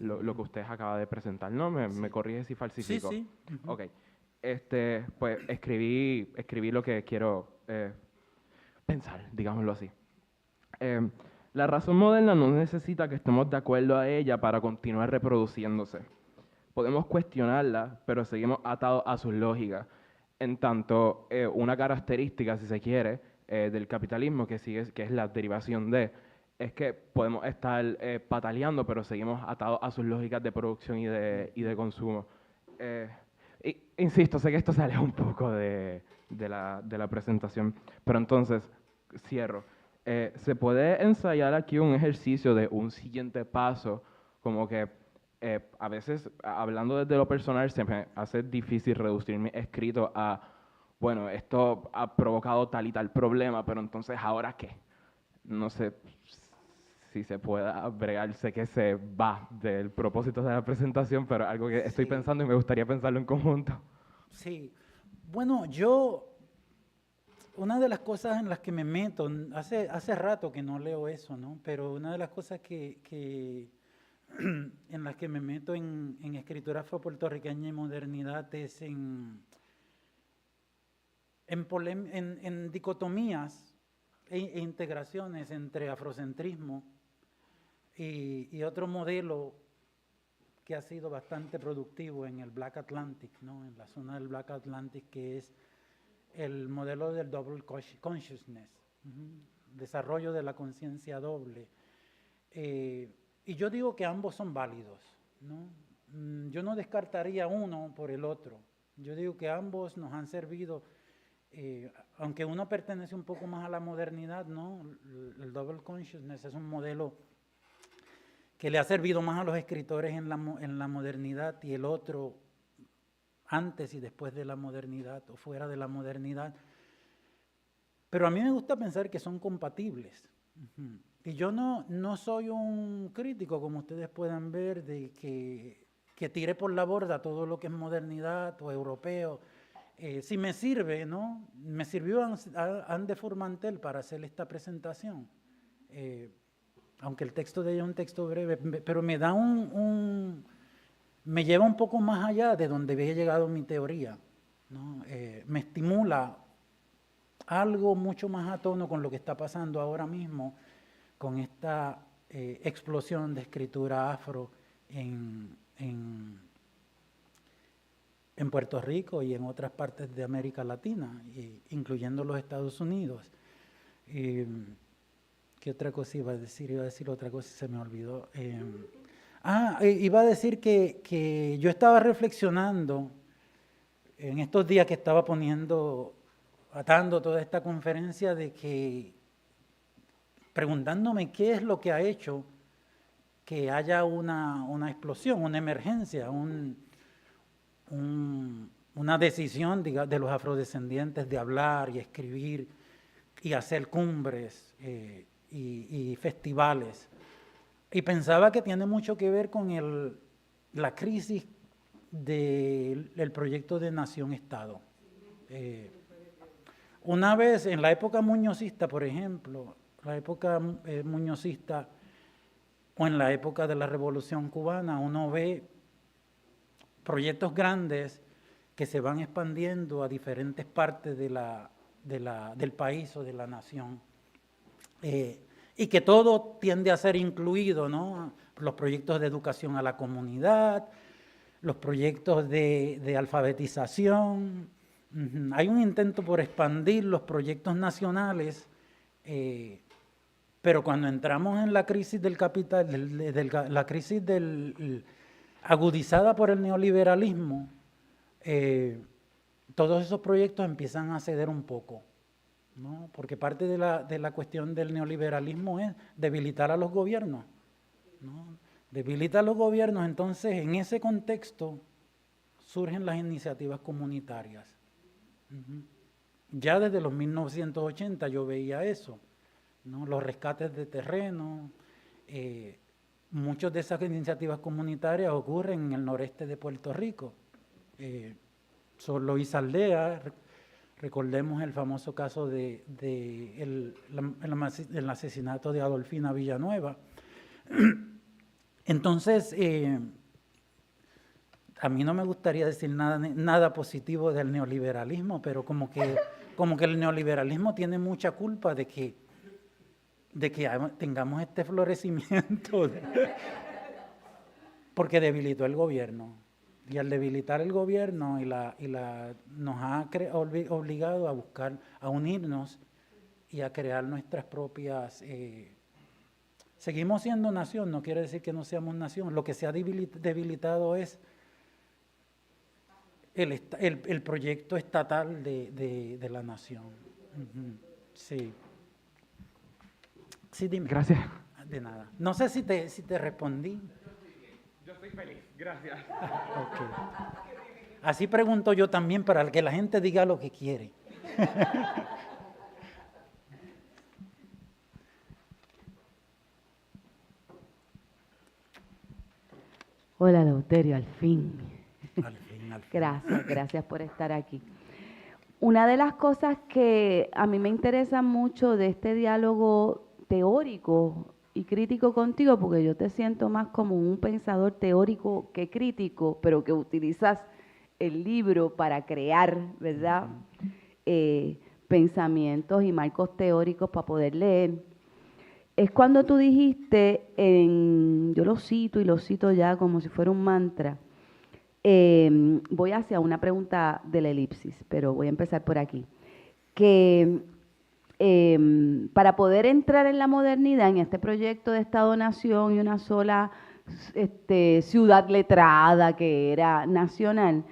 lo que usted acaba de presentar, ¿no? Me corrige si falsifico. Sí, sí. Uh-huh. Ok, pues escribí lo que quiero pensar, digámoslo así. La razón moderna no necesita que estemos de acuerdo a ella para continuar reproduciéndose. Podemos cuestionarla, pero seguimos atados a sus lógicas. En tanto, una característica, si se quiere, del capitalismo, que es la derivación es que podemos estar pataleando, pero seguimos atados a sus lógicas de producción y de consumo. Insisto, sé que esto sale un poco de la presentación, pero entonces, cierro. Se puede ensayar aquí un ejercicio de un siguiente paso, como que a veces, hablando desde lo personal, se me hace difícil reducir mi escrito a, bueno, esto ha provocado tal y tal problema, pero entonces, ¿ahora qué? No sé si se pueda bregar, sé que se va del propósito de la presentación, pero algo que estoy Sí, pensando y me gustaría pensarlo en conjunto. sí. Bueno, una de las cosas en las que me meto, hace rato que no leo eso, ¿no? Pero una de las cosas en las que me meto en escritura afropuertorriqueña y modernidad es en dicotomías e integraciones entre afrocentrismo y otro modelo que ha sido bastante productivo en el Black Atlantic, ¿no?, en la zona del Black Atlantic, que es el modelo del double consciousness, desarrollo de la conciencia doble. Y yo digo que ambos son válidos, ¿no? Yo no descartaría uno por el otro. Yo digo que ambos nos han servido, aunque uno pertenece un poco más a la modernidad, ¿no? El double consciousness es un modelo que le ha servido más a los escritores en la modernidad, y el otro antes y después de la modernidad o fuera de la modernidad. Pero a mí me gusta pensar que son compatibles. Uh-huh. Y yo no soy un crítico, como ustedes puedan ver, de que tire por la borda todo lo que es modernidad o europeo. Si me sirve, ¿no? Me sirvió Anne de Fourmantel para hacer esta presentación. aunque el texto de ella es un texto breve, pero me da me lleva un poco más allá de donde había llegado mi teoría, ¿no? Me estimula algo mucho más a tono con lo que está pasando ahora mismo, con esta explosión de escritura afro en Puerto Rico y en otras partes de América Latina, incluyendo los Estados Unidos. ¿Qué otra cosa iba a decir? Iba a decir otra cosa y se me olvidó. Iba a decir que yo estaba reflexionando en estos días que estaba atando toda esta conferencia, de que preguntándome qué es lo que ha hecho que haya una explosión, una emergencia, una decisión de los afrodescendientes de hablar y escribir y hacer cumbres y festivales. Y pensaba que tiene mucho que ver con la crisis del proyecto de nación-estado. Una vez, en la época muñozista, por ejemplo, la época muñozista o en la época de la Revolución Cubana, uno ve proyectos grandes que se van expandiendo a diferentes partes del país o de la nación. Y que todo tiende a ser incluido, ¿no? Los proyectos de educación a la comunidad, los proyectos de alfabetización. Hay un intento por expandir los proyectos nacionales, pero cuando entramos en la crisis del capital, la crisis agudizada por el neoliberalismo, todos esos proyectos empiezan a ceder un poco, ¿no? Porque parte de la cuestión del neoliberalismo es debilitar a los gobiernos, ¿no? Debilita a los gobiernos, entonces en ese contexto surgen las iniciativas comunitarias. Ya desde los 1980 yo veía eso, ¿no? Los rescates de terreno, muchas de esas iniciativas comunitarias ocurren en el noreste de Puerto Rico. Solo Aldea, recordemos el famoso caso del asesinato de Adolfina Villanueva. Entonces, a mí no me gustaría decir nada positivo del neoliberalismo, pero como que el neoliberalismo tiene mucha culpa de que tengamos este florecimiento, porque debilitó el gobierno. Y al debilitar el gobierno nos ha obligado a unirnos y a crear nuestras propias... seguimos siendo nación, no quiere decir que no seamos nación. Lo que se ha debilitado es el proyecto estatal de la nación. Sí. Sí, dime. Gracias. De nada. No sé si te respondí. Yo estoy feliz, gracias. Okay. Así pregunto yo también, para que la gente diga lo que quiere. Hola, Eleuterio, al fin. Al fin. Gracias por estar aquí. Una de las cosas que a mí me interesa mucho de este diálogo teórico y crítico contigo, porque yo te siento más como un pensador teórico que crítico, pero que utilizas el libro para crear, ¿verdad? Pensamientos y marcos teóricos para poder leer. Es cuando tú dijiste, yo lo cito ya como si fuera un mantra. Voy hacia una pregunta de la elipsis, pero voy a empezar por aquí. Que para poder entrar en la modernidad, en este proyecto de Estado-Nación y una sola ciudad letrada que era nacional,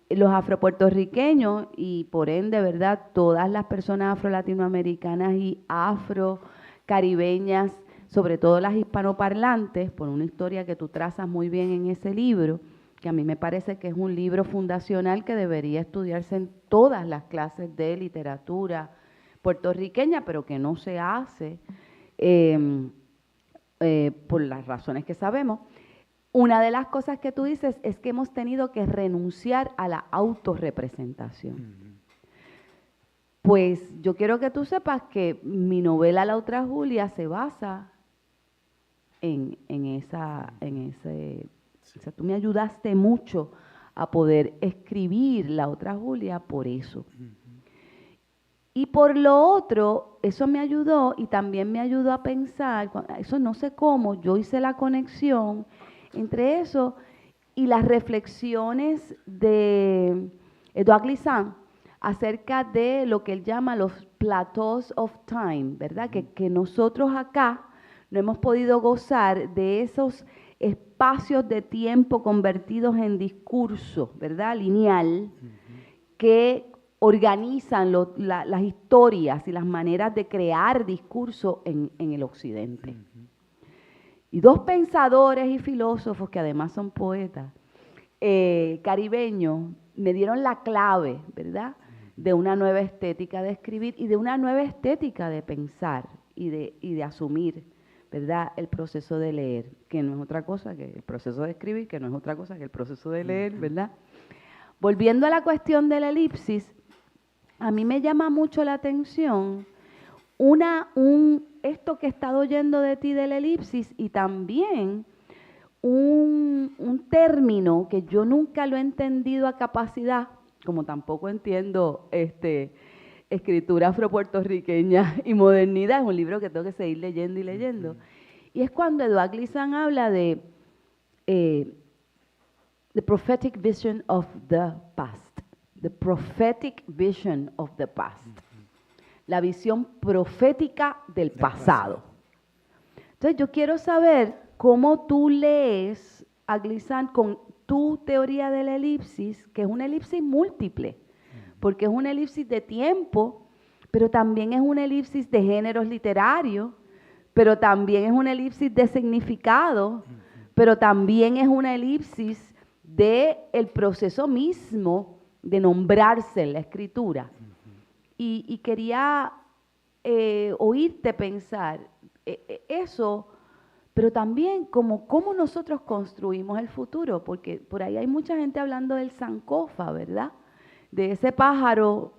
los afropuertorriqueños y por ende, ¿verdad?, todas las personas afro-latinoamericanas y afro-caribeñas, sobre todo las hispanoparlantes, por una historia que tú trazas muy bien en ese libro, que a mí me parece que es un libro fundacional que debería estudiarse en todas las clases de literatura puertorriqueña, pero que no se hace por las razones que sabemos. Una de las cosas que tú dices es que hemos tenido que renunciar a la autorrepresentación. Pues yo quiero que tú sepas que mi novela La Otra Julia se basa en ese, o sea, tú me ayudaste mucho a poder escribir La otra Julia por eso. Y por lo otro, eso me ayudó y también me ayudó a pensar, eso no sé cómo, yo hice la conexión entre eso y las reflexiones de Edouard Glissant acerca de lo que él llama los plateaus of time, ¿verdad? Que nosotros acá no hemos podido gozar de esos espacios de tiempo convertidos en discurso, ¿verdad? Lineal, que organizan las historias y las maneras de crear discurso en el occidente. Y dos pensadores y filósofos, que además son poetas, caribeños, me dieron la clave, ¿verdad?, de una nueva estética de escribir y de una nueva estética de pensar y de asumir, ¿verdad?, el proceso de leer, que no es otra cosa que el proceso de escribir, que no es otra cosa que el proceso de leer, ¿verdad? Volviendo a la cuestión de la elipsis, a mí me llama mucho la atención esto que he estado oyendo de ti de la elipsis y también un término que yo nunca lo he entendido a capacidad, como tampoco entiendo escritura afropuertorriqueña y modernidad, es un libro que tengo que seguir leyendo y leyendo. Y es cuando Edouard Glissant habla de the prophetic vision of the past. The prophetic vision of the past. La visión profética del pasado. Entonces yo quiero saber cómo tú lees a Glissant con tu teoría de la elipsis, que es una elipsis múltiple, porque es una elipsis de tiempo, pero también es una elipsis de géneros literarios, pero también es una elipsis de significado, pero también es una elipsis del proceso mismo de nombrarse en la escritura. Y quería oírte pensar eso, pero también cómo nosotros construimos el futuro, porque por ahí hay mucha gente hablando del sankofa, ¿verdad? De ese pájaro,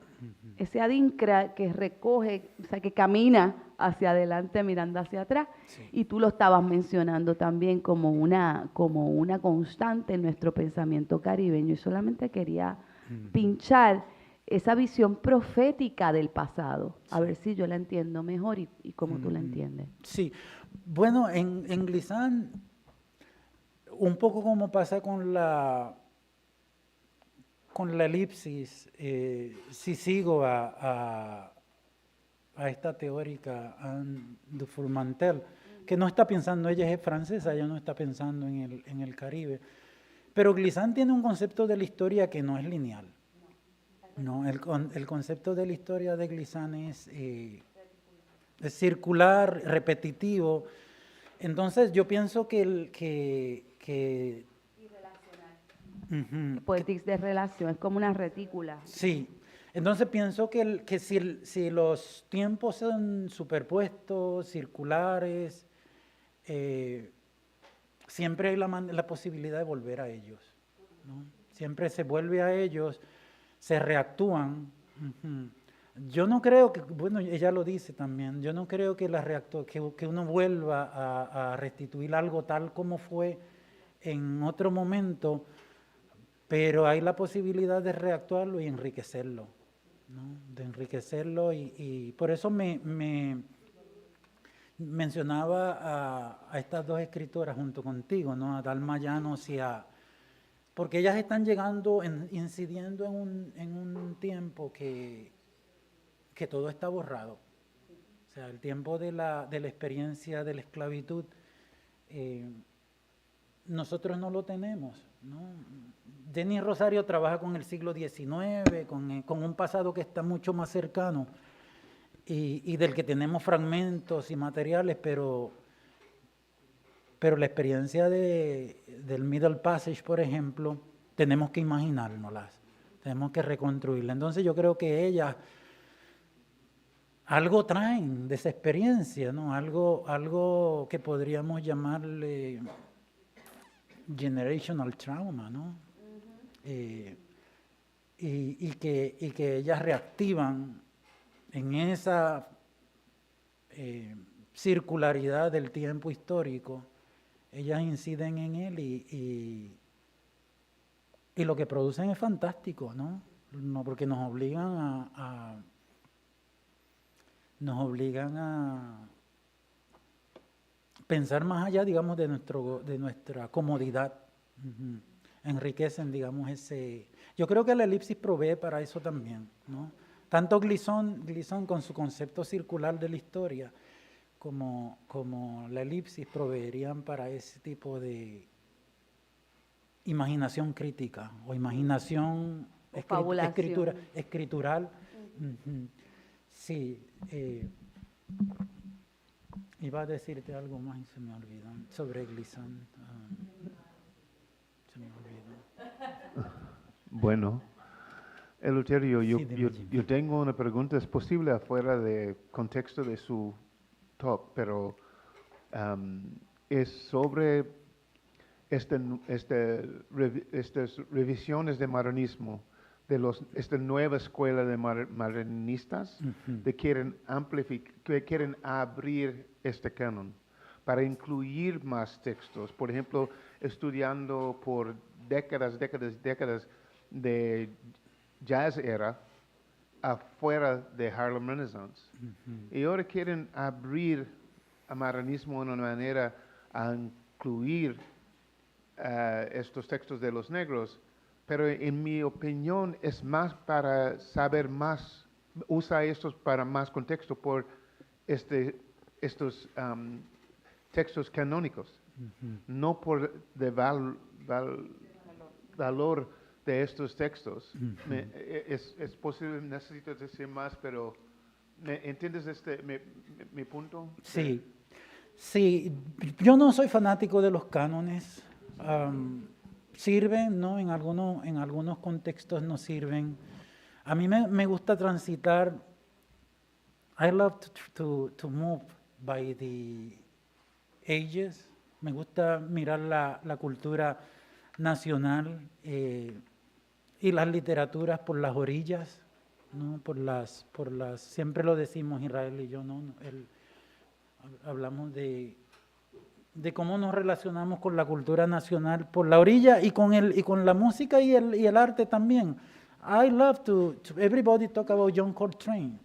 ese adinkra que recoge, o sea, que camina hacia adelante mirando hacia atrás. Sí. Y tú lo estabas mencionando también como una constante en nuestro pensamiento caribeño. Y solamente quería pinchar esa visión profética del pasado, a ver si yo la entiendo mejor y cómo tú la entiendes. Sí, bueno, en Glissant, un poco como pasa con la elipsis, si sigo a esta teórica Anne de Fourmantel, que no está pensando, ella es francesa, ella no está pensando en el Caribe, pero Glissant tiene un concepto de la historia que no es lineal. No, el concepto de la historia de Glissant es circular, repetitivo. Entonces yo pienso que y relacional. Poetics de relación, es como una retícula. Sí, entonces pienso que si los tiempos son superpuestos, circulares, siempre hay la posibilidad de volver a ellos, ¿no? Siempre se vuelve a ellos, se reactúan. Yo no creo que, bueno, ella lo dice también, yo no creo que que uno vuelva a restituir algo tal como fue en otro momento, pero hay la posibilidad de reactuarlo y enriquecerlo, ¿no? De enriquecerlo y por eso me mencionaba a estas dos escritoras junto contigo, ¿no? A Dalma Llanos porque ellas están llegando, incidiendo en un tiempo que todo está borrado. O sea, el tiempo de la experiencia de la esclavitud, nosotros no lo tenemos, ¿no? Denis Rosario trabaja con el siglo XIX, con un pasado que está mucho más cercano y del que tenemos fragmentos y materiales, pero la experiencia del Middle Passage, por ejemplo, tenemos que imaginárnoslas, tenemos que reconstruirla. Entonces yo creo que ellas algo traen de esa experiencia, ¿no? Algo que podríamos llamarle generational trauma, ¿no? Y que ellas reactivan en esa circularidad del tiempo histórico ellas inciden en él y lo que producen es fantástico, ¿no? No, porque nos obligan a pensar más allá, digamos, de nuestra comodidad. Ujú. Enriquecen, digamos, ese... Yo creo que la elipsis provee para eso también, ¿no? Tanto Glisson con su concepto circular de la historia como la elipsis proveerían para ese tipo de imaginación crítica o imaginación Fabulación. escritural. Ujú. Sí, iba a decirte algo más y se me olvidó sobre Glisson. Se me olvidó. Bueno, Eleuterio, Sí, dime, Jimmy. yo tengo una pregunta. Es posible afuera de contexto de su talk, pero es sobre estas revisiones de modernismo, esta nueva escuela de modernistas, que quieren abrir este canon para incluir más textos. Por ejemplo, estudiando por décadas de jazz era afuera de Harlem Renaissance. Y ahora quieren abrir al modernismo de una manera a incluir estos textos de los negros, pero en mi opinión es más para saber más, usa estos para más contexto por estos textos canónicos, no por de valor de estos textos. Es posible, necesito decir más, pero ¿me entiendes mi punto? Sí, sí, yo no soy fanático de los cánones. Sirven, ¿no? En algunos contextos no sirven. A mí me gusta transitar. I love to move by the ages. Me gusta mirar la cultura nacional y las literaturas por las orillas, ¿no? Siempre lo decimos Israel y yo, ¿no? Hablamos de cómo nos relacionamos con la cultura nacional por la orilla y con la música y el arte también. I love to everybody talk about John Coltrane.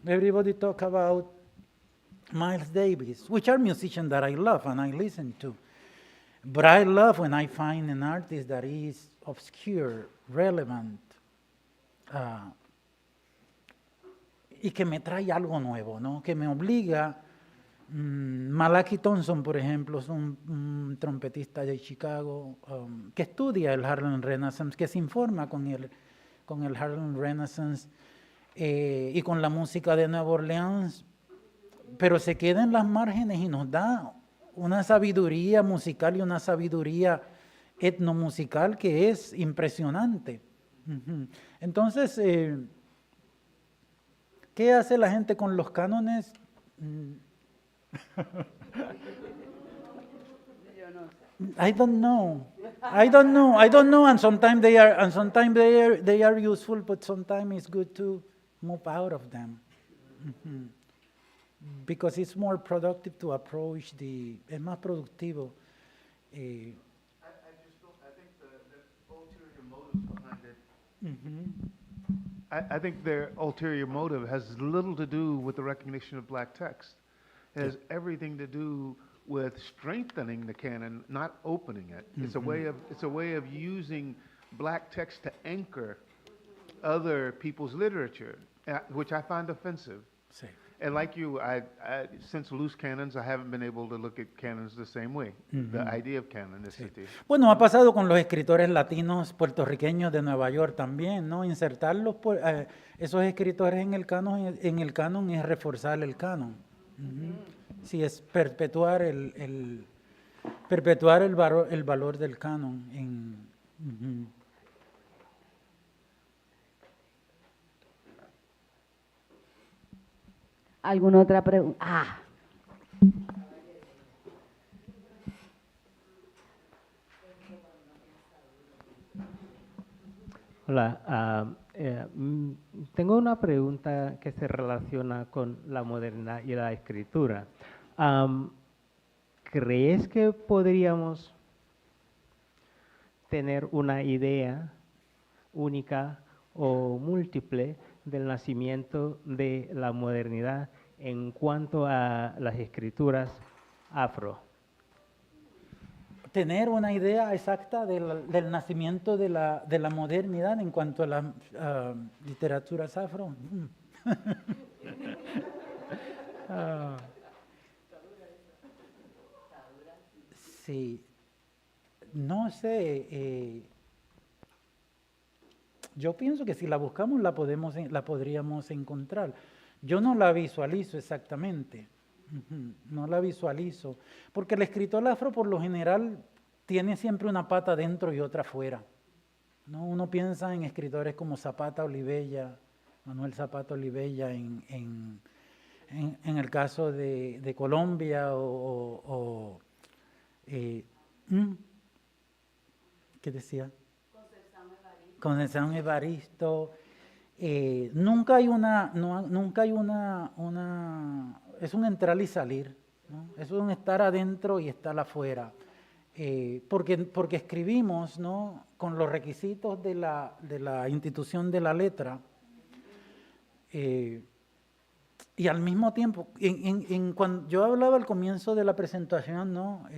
Everybody talk about Miles Davis, which are musicians that I love and I listen to. But I love when I find an artist that is obscure, relevant, y que me trae algo nuevo, ¿no? Que me obliga. Malachi Thompson, por ejemplo, es un trompetista de Chicago que estudia el Harlem Renaissance, que se informa con el Harlem Renaissance y con la música de Nueva Orleans, pero se queda en las márgenes y nos da una sabiduría musical y una sabiduría etnomusical que es impresionante. Entonces, ¿qué hace la gente con los cánones? I don't know, and sometimes they are useful, but sometimes it's good to move out of them, because it's more productive to approach es más productivo. I think the ulterior motives behind it. I think their ulterior motive has little to do with the recognition of black text. It has everything to do with strengthening the canon, not opening it. It's a way of using black text to anchor other people's literature, which I find offensive. Sí. And like you, since loose canons, I haven't been able to look at canons the same way. The idea of canonicity. Bueno, ha pasado con los escritores latinos puertorriqueños de Nueva York también, ¿no? Insertarlos, esos escritores en el canon es reforzar el canon. Sí, es perpetuar el valor del canon. ¿Alguna otra pregunta? Hola, tengo una pregunta que se relaciona con la modernidad y la escritura. ¿crees que podríamos tener una idea única o múltiple del nacimiento de la modernidad en cuanto a las escrituras afro? Tener una idea exacta del nacimiento de la modernidad en cuanto a las literaturas afro. Sí, no sé. Yo pienso que si la buscamos la podríamos encontrar. Yo no la visualizo exactamente. No la visualizo, porque el escritor afro por lo general tiene siempre una pata dentro y otra afuera, ¿no? Uno piensa en escritores como Zapata Olivella, Manuel Zapata Olivella en el caso de Colombia ¿qué decía? Concepción Evaristo. Nunca hay una es un entrar y salir, ¿no? Es un estar adentro y estar afuera, porque escribimos, ¿no?, con los requisitos de la institución de la letra, y al mismo tiempo, cuando yo hablaba al comienzo de la presentación, ¿no?,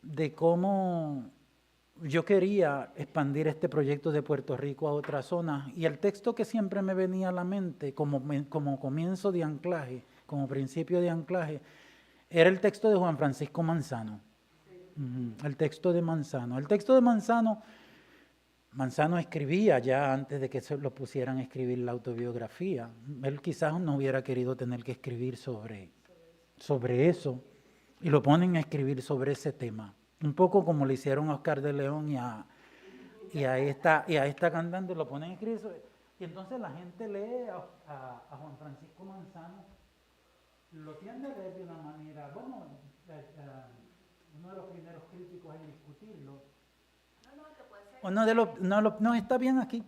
de cómo yo quería expandir este proyecto de Puerto Rico a otras zonas, y el texto que siempre me venía a la mente como comienzo de anclaje, como principio de anclaje, era el texto de Juan Francisco Manzano. El texto de Manzano. El texto de Manzano escribía ya antes de que se lo pusieran a escribir la autobiografía. Él quizás no hubiera querido tener que escribir sobre eso, y lo ponen a escribir sobre ese tema. Un poco como le hicieron a Oscar de León y a esta cantante, lo ponen a escribir sobre, y entonces la gente lee a Juan Francisco Manzano, lo tiende a leer de una manera, bueno, uno de los primeros críticos en discutirlo. No, está bien aquí.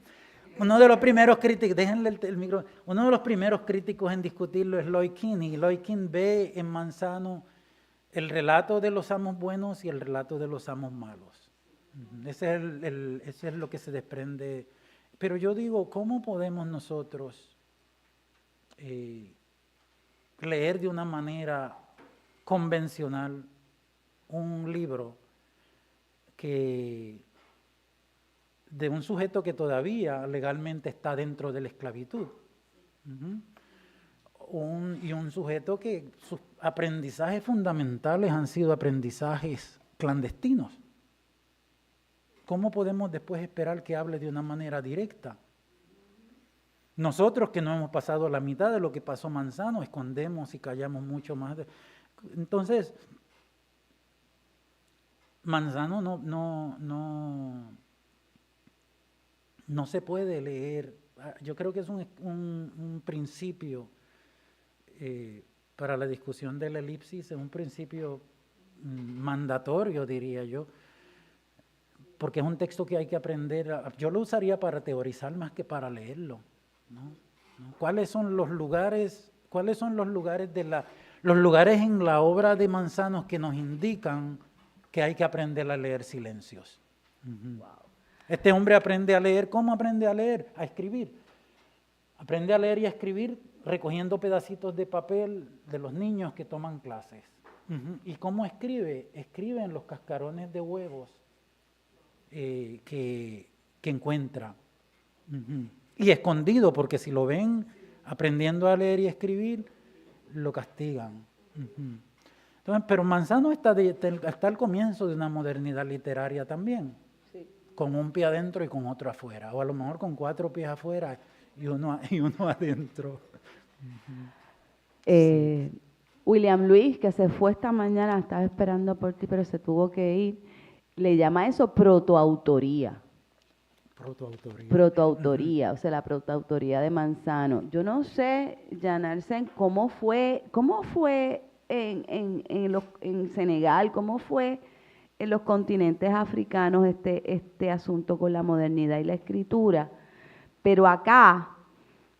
Uno de los primeros críticos, déjenle el micrófono, uno de los primeros críticos en discutirlo es Lloyd King, y Lloyd King ve en Manzano el relato de los amos buenos y el relato de los amos malos. Ese es lo que se desprende. Pero yo digo, ¿cómo podemos nosotros leer de una manera convencional un libro de un sujeto que todavía legalmente está dentro de la esclavitud? Y un sujeto que sus aprendizajes fundamentales han sido aprendizajes clandestinos. ¿Cómo podemos después esperar que hable de una manera directa? Nosotros que no hemos pasado la mitad de lo que pasó Manzano, escondemos y callamos mucho más. Entonces, Manzano no se puede leer. Yo creo que es un principio para la discusión de la elipsis, es un principio mandatorio, diría yo, porque es un texto que hay que aprender. Yo lo usaría para teorizar más que para leerlo, ¿no? ¿Cuáles son los lugares los lugares en la obra de Manzano que nos indican que hay que aprender a leer silencios? Wow. Este hombre aprende a leer. ¿Cómo aprende a leer? A escribir. Aprende a leer y a escribir recogiendo pedacitos de papel de los niños que toman clases. ¿Y cómo escribe? Escribe en los cascarones de huevos que encuentra. Y escondido, porque si lo ven aprendiendo a leer y escribir, lo castigan. Entonces, pero Manzano está al comienzo de una modernidad literaria también, sí, con un pie adentro y con otro afuera, o a lo mejor con 4 pies afuera y uno adentro. Sí. William Luis, que se fue esta mañana, estaba esperando por ti, pero se tuvo que ir, le llama eso protoautoría. Protoautoría, o sea, la protoautoría de Manzano. Yo no sé, Jan Arsen, cómo fue en Senegal, cómo fue en los continentes africanos este asunto con la modernidad y la escritura, pero acá,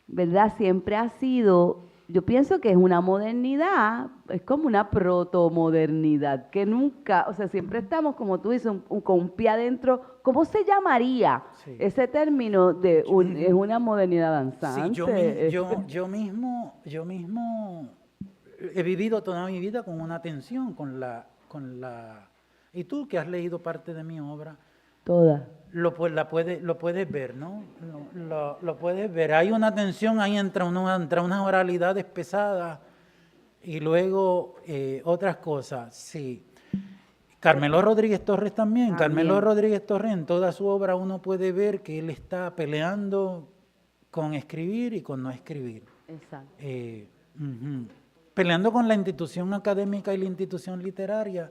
¿verdad? Siempre ha sido yo pienso que es una modernidad, es como una protomodernidad, que nunca, o sea, siempre estamos, como tú dices, con un pie adentro. ¿Cómo se llamaría Sí. ese término de es una modernidad avanzante? Sí, yo mismo he vivido toda mi vida con una tensión, y tú que has leído parte de mi obra, Toda. lo puedes ver, ¿no? Lo puedes ver. Hay una tensión ahí entre unas oralidades pesadas y luego otras cosas, sí. Carmelo Rodríguez Torres también. Carmelo Rodríguez Torres, en toda su obra uno puede ver que él está peleando con escribir y con no escribir. Exacto. Peleando con la institución académica y la institución literaria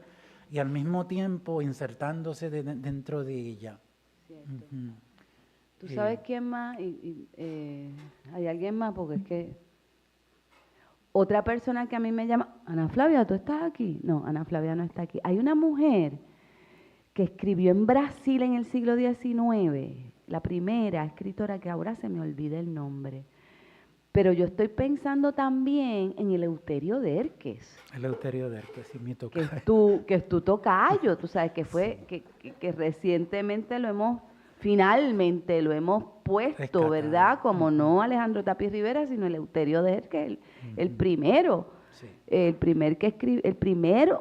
y al mismo tiempo insertándose dentro de ella. Cierto. ¿Tú sabes quién más? ¿Hay alguien más? Porque es que otra persona que a mí me llama, Ana Flavia, ¿tú estás aquí? No, Ana Flavia no está aquí. Hay una mujer que escribió en Brasil en el siglo XIX, la primera escritora, que ahora se me olvida el nombre. Pero yo estoy pensando también en Eleuterio Dérquez. Eleuterio Dérquez, sí, mi tocayo. Que es tu tocayo, tú sabes, que fue, que recientemente finalmente lo hemos puesto, Rescatado. ¿verdad? Como no Alejandro Tapiz Rivera, sino Eleuterio Dérquez, el primero. Sí. El primero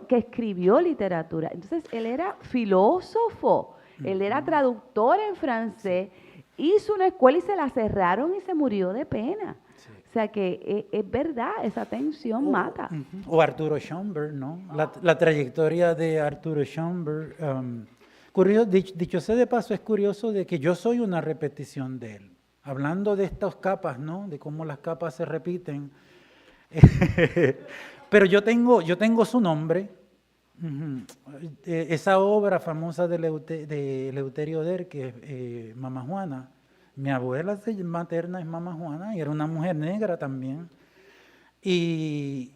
que escribió literatura. Entonces, él era filósofo, él era traductor en francés, hizo una escuela y se la cerraron y se murió de pena. Sí. O sea que es verdad, esa tensión mata. O Arturo Schomburg, ¿no? La trayectoria de Arturo Schomburg. Dicho sea de paso, es curioso de que yo soy una repetición de él. Hablando de estas capas, ¿no? De cómo las capas se repiten. Pero yo tengo su nombre. Esa obra famosa de Eleuterio Dérquez, Mamá Juana. Mi abuela materna es Mamá Juana y era una mujer negra también. Y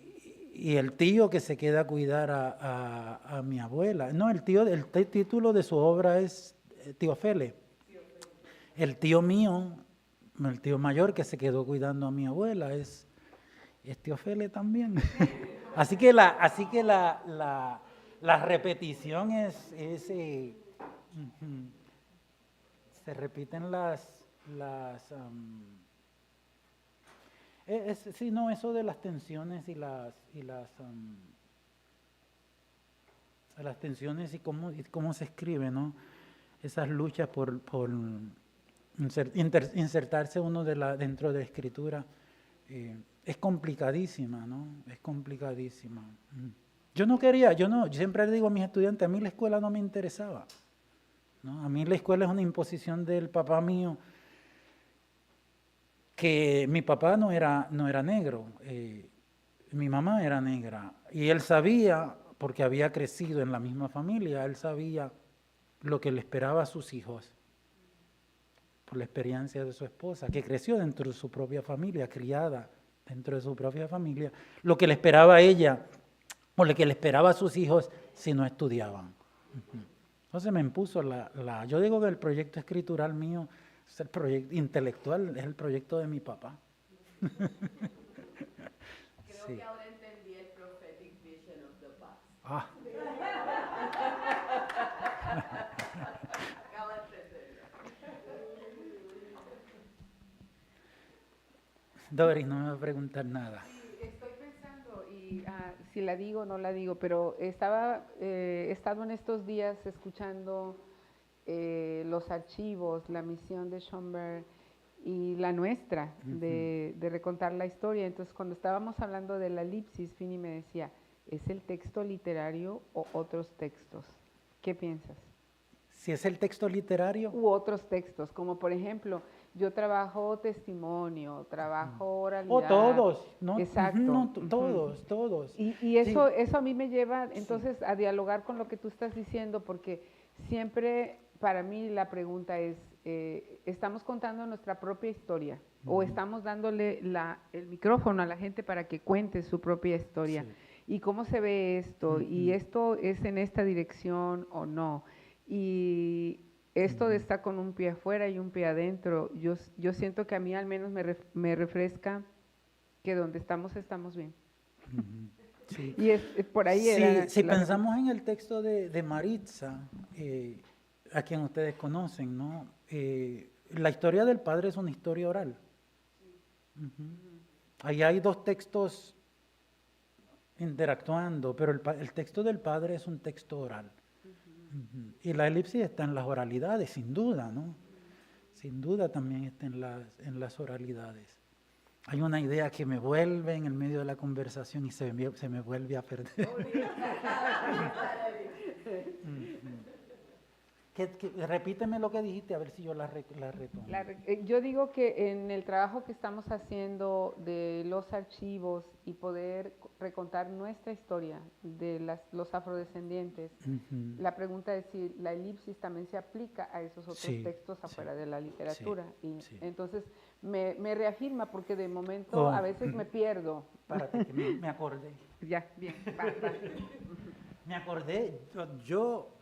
el tío que se queda a cuidar a mi abuela. No, el título de su obra es Tío Fele. El tío mío, el tío mayor que se quedó cuidando a mi abuela es Tío Fele también. Así que la repetición se repiten sí, no, eso de las tensiones y las tensiones y cómo se escribe, ¿no? Esas luchas por insertarse uno dentro de la escritura es complicadísima, ¿no? Es complicadísima. Yo siempre le digo a mis estudiantes, a mí la escuela no me interesaba, ¿no? A mí la escuela es una imposición del papá mío, que mi papá no era negro, mi mamá era negra, y él sabía, porque había crecido en la misma familia, él sabía lo que le esperaba a sus hijos, por la experiencia de su esposa, que creció dentro de su propia familia, criada dentro de su propia familia, lo que le esperaba a ella, o lo que le esperaba a sus hijos si no estudiaban. Entonces me impuso yo digo que el proyecto escritural mío, es el proyecto intelectual, es el proyecto de mi papá. Creo que ahora entendí el prophetic vision of the past. Acabo de entenderlo. Doris, no me va a preguntar nada. Sí, estoy pensando, y si la digo o no la digo, pero he estado en estos días escuchando los archivos, la misión de Schomburg y la nuestra de recontar la historia. Entonces, cuando estábamos hablando de la elipsis, Fini me decía, ¿es el texto literario o otros textos? ¿Qué piensas? Si es el texto literario. U otros textos, como por ejemplo, yo trabajo testimonio, trabajo oralidad. O todos, ¿no? Exacto. No, todos. Y eso a mí me lleva entonces a dialogar con lo que tú estás diciendo, porque siempre para mí la pregunta es, ¿estamos contando nuestra propia historia? ¿O estamos dándole el micrófono a la gente para que cuente su propia historia? Sí. ¿Y cómo se ve esto? ¿Y esto es en esta dirección o no? Y esto de estar con un pie afuera y un pie adentro, yo siento que a mí al menos me refresca que donde estamos bien. Sí. Y por ahí Si, era si la- pensamos en el texto de Maritza, a quien ustedes conocen, ¿no? La historia del padre es una historia oral. Ujú. Ahí hay dos textos interactuando, pero el texto del padre es un texto oral. Ujú. Y la elipsis está en las oralidades, sin duda, ¿no? Sin duda también está en las oralidades. Hay una idea que me vuelve en el medio de la conversación y se me vuelve a perder. Repíteme lo que dijiste, a ver si yo la retomo. Yo digo que en el trabajo que estamos haciendo de los archivos y poder recontar nuestra historia de los afrodescendientes, Ujú. la pregunta es si la elipsis también se aplica a esos otros Sí, textos afuera sí, de la literatura. Y sí. entonces me reafirma porque de momento Oh. a veces me pierdo. Párate, que me acordé. Ya, bien, va. Me acordé, yo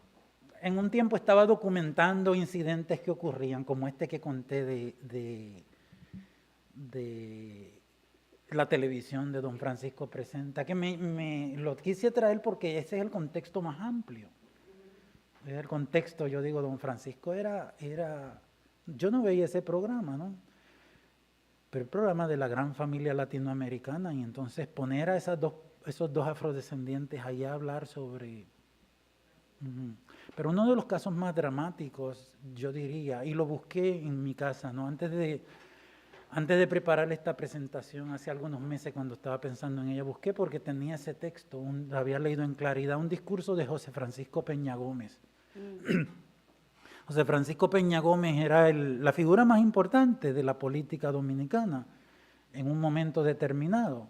en un tiempo estaba documentando incidentes que ocurrían, como este que conté de la televisión de Don Francisco Presenta, que me lo quise traer porque ese es el contexto más amplio. El contexto, yo digo, Don Francisco era, yo no veía ese programa, ¿no? Pero el programa de la gran familia latinoamericana, y entonces poner a esos dos afrodescendientes ahí a hablar sobre... Ujú. Pero uno de los casos más dramáticos, yo diría, y lo busqué en mi casa, ¿no? Antes de preparar esta presentación, hace algunos meses cuando estaba pensando en ella, busqué porque tenía ese texto, había leído en claridad un discurso de José Francisco Peña Gómez. José Francisco Peña Gómez era la figura más importante de la política dominicana en un momento determinado.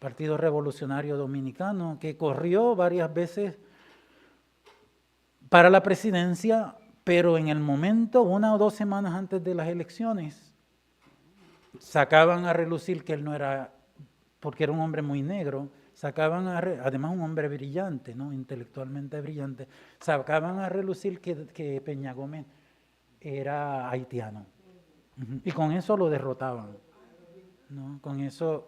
Partido Revolucionario Dominicano, que corrió varias veces para la presidencia, pero en el momento, 1 o 2 semanas antes de las elecciones, sacaban a relucir que él no era, porque era un hombre muy negro, además un hombre brillante, ¿no? Intelectualmente brillante, sacaban a relucir que Peña Gómez era haitiano. Ujú. Y con eso lo derrotaban, ¿no? Con eso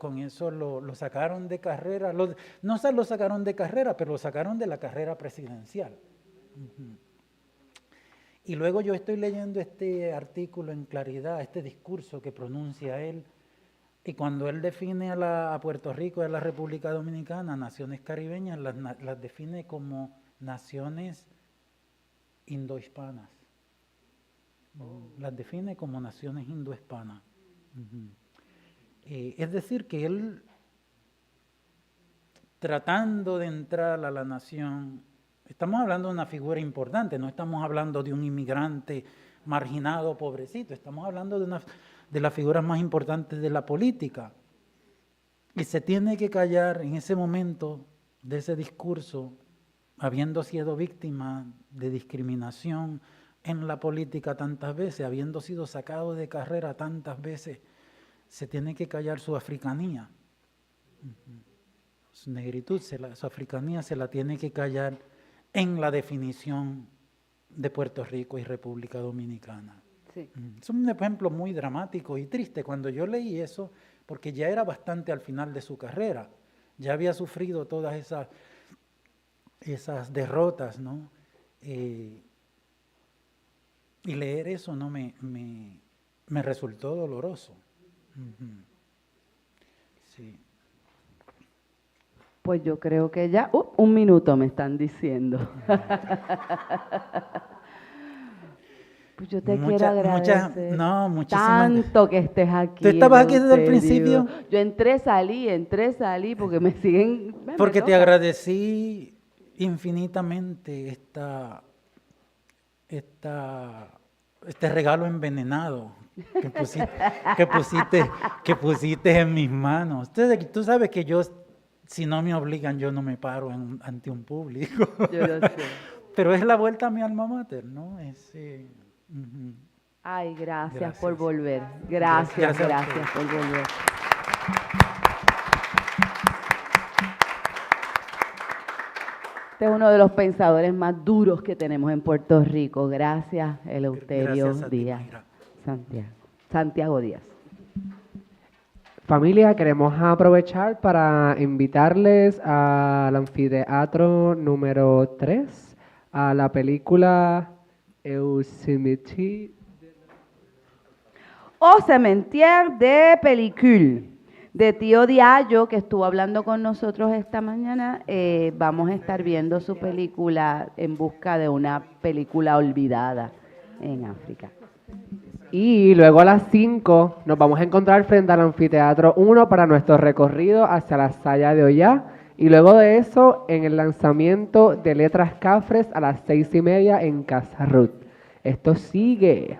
lo sacaron de carrera, no se lo sacaron de carrera, pero lo sacaron de la carrera presidencial. Ujú. Y luego yo estoy leyendo este artículo en claridad, este discurso que pronuncia él, y cuando él define a Puerto Rico y a la República Dominicana, naciones caribeñas, las define como naciones indohispanas. Las define como naciones indohispanas. Uh-huh. Es decir, que él, tratando de entrar a la nación, estamos hablando de una figura importante, no estamos hablando de un inmigrante marginado, pobrecito, estamos hablando de las figuras más importantes de la política. Y se tiene que callar en ese momento de ese discurso, habiendo sido víctima de discriminación en la política tantas veces, habiendo sido sacado de carrera tantas veces, se tiene que callar su africanía. Su negritud, su africanía se la tiene que callar en la definición de Puerto Rico y República Dominicana. Sí. Es un ejemplo muy dramático y triste cuando yo leí eso, porque ya era bastante al final de su carrera, ya había sufrido todas esas derrotas, ¿no? Y leer eso no me resultó doloroso. Uh-huh. Sí. Pues yo creo que ya, 1 minuto me están diciendo. Pues yo te quiero agradecer muchísimas tanto que estés aquí. ¿Tú estabas aquí desde el Eleuterio. principio? Yo entré, salí, porque me siguen... Porque me te toca. agradecí infinitamente este regalo envenenado que pusiste en mis manos. Tú sabes que yo, si no me obligan, yo no me paro ante un público. Yo lo sé. Pero es la vuelta a mi alma mater, ¿no? Uh-huh. Ay, gracias Gracias. por volver. Gracias Gracias a ustedes. por volver. Este es uno de los pensadores más duros que tenemos en Puerto Rico. Gracias, Eleuterio Gracias a ti, Díaz. Mayra. Santiago Díaz. Familia, queremos aprovechar para invitarles al anfiteatro número 3, a la película Yosemite. O Cementière de Pellicule, de Tío Diallo, que estuvo hablando con nosotros esta mañana. Vamos a estar viendo su película En busca de una película olvidada en África. Y luego a las 5 nos vamos a encontrar frente al anfiteatro 1 para nuestro recorrido hacia la Saya de Ollá. Y luego de eso, en el lanzamiento de Letras Cafres a las 6:30 en Casa Ruth. Esto sigue.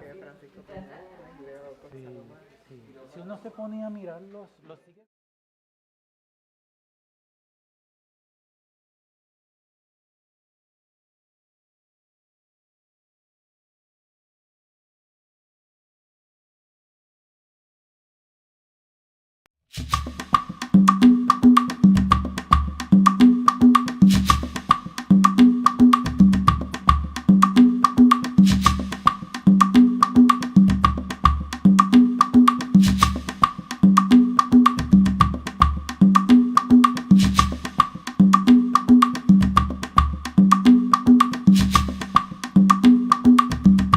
Si uno se pone a mirar los siguientes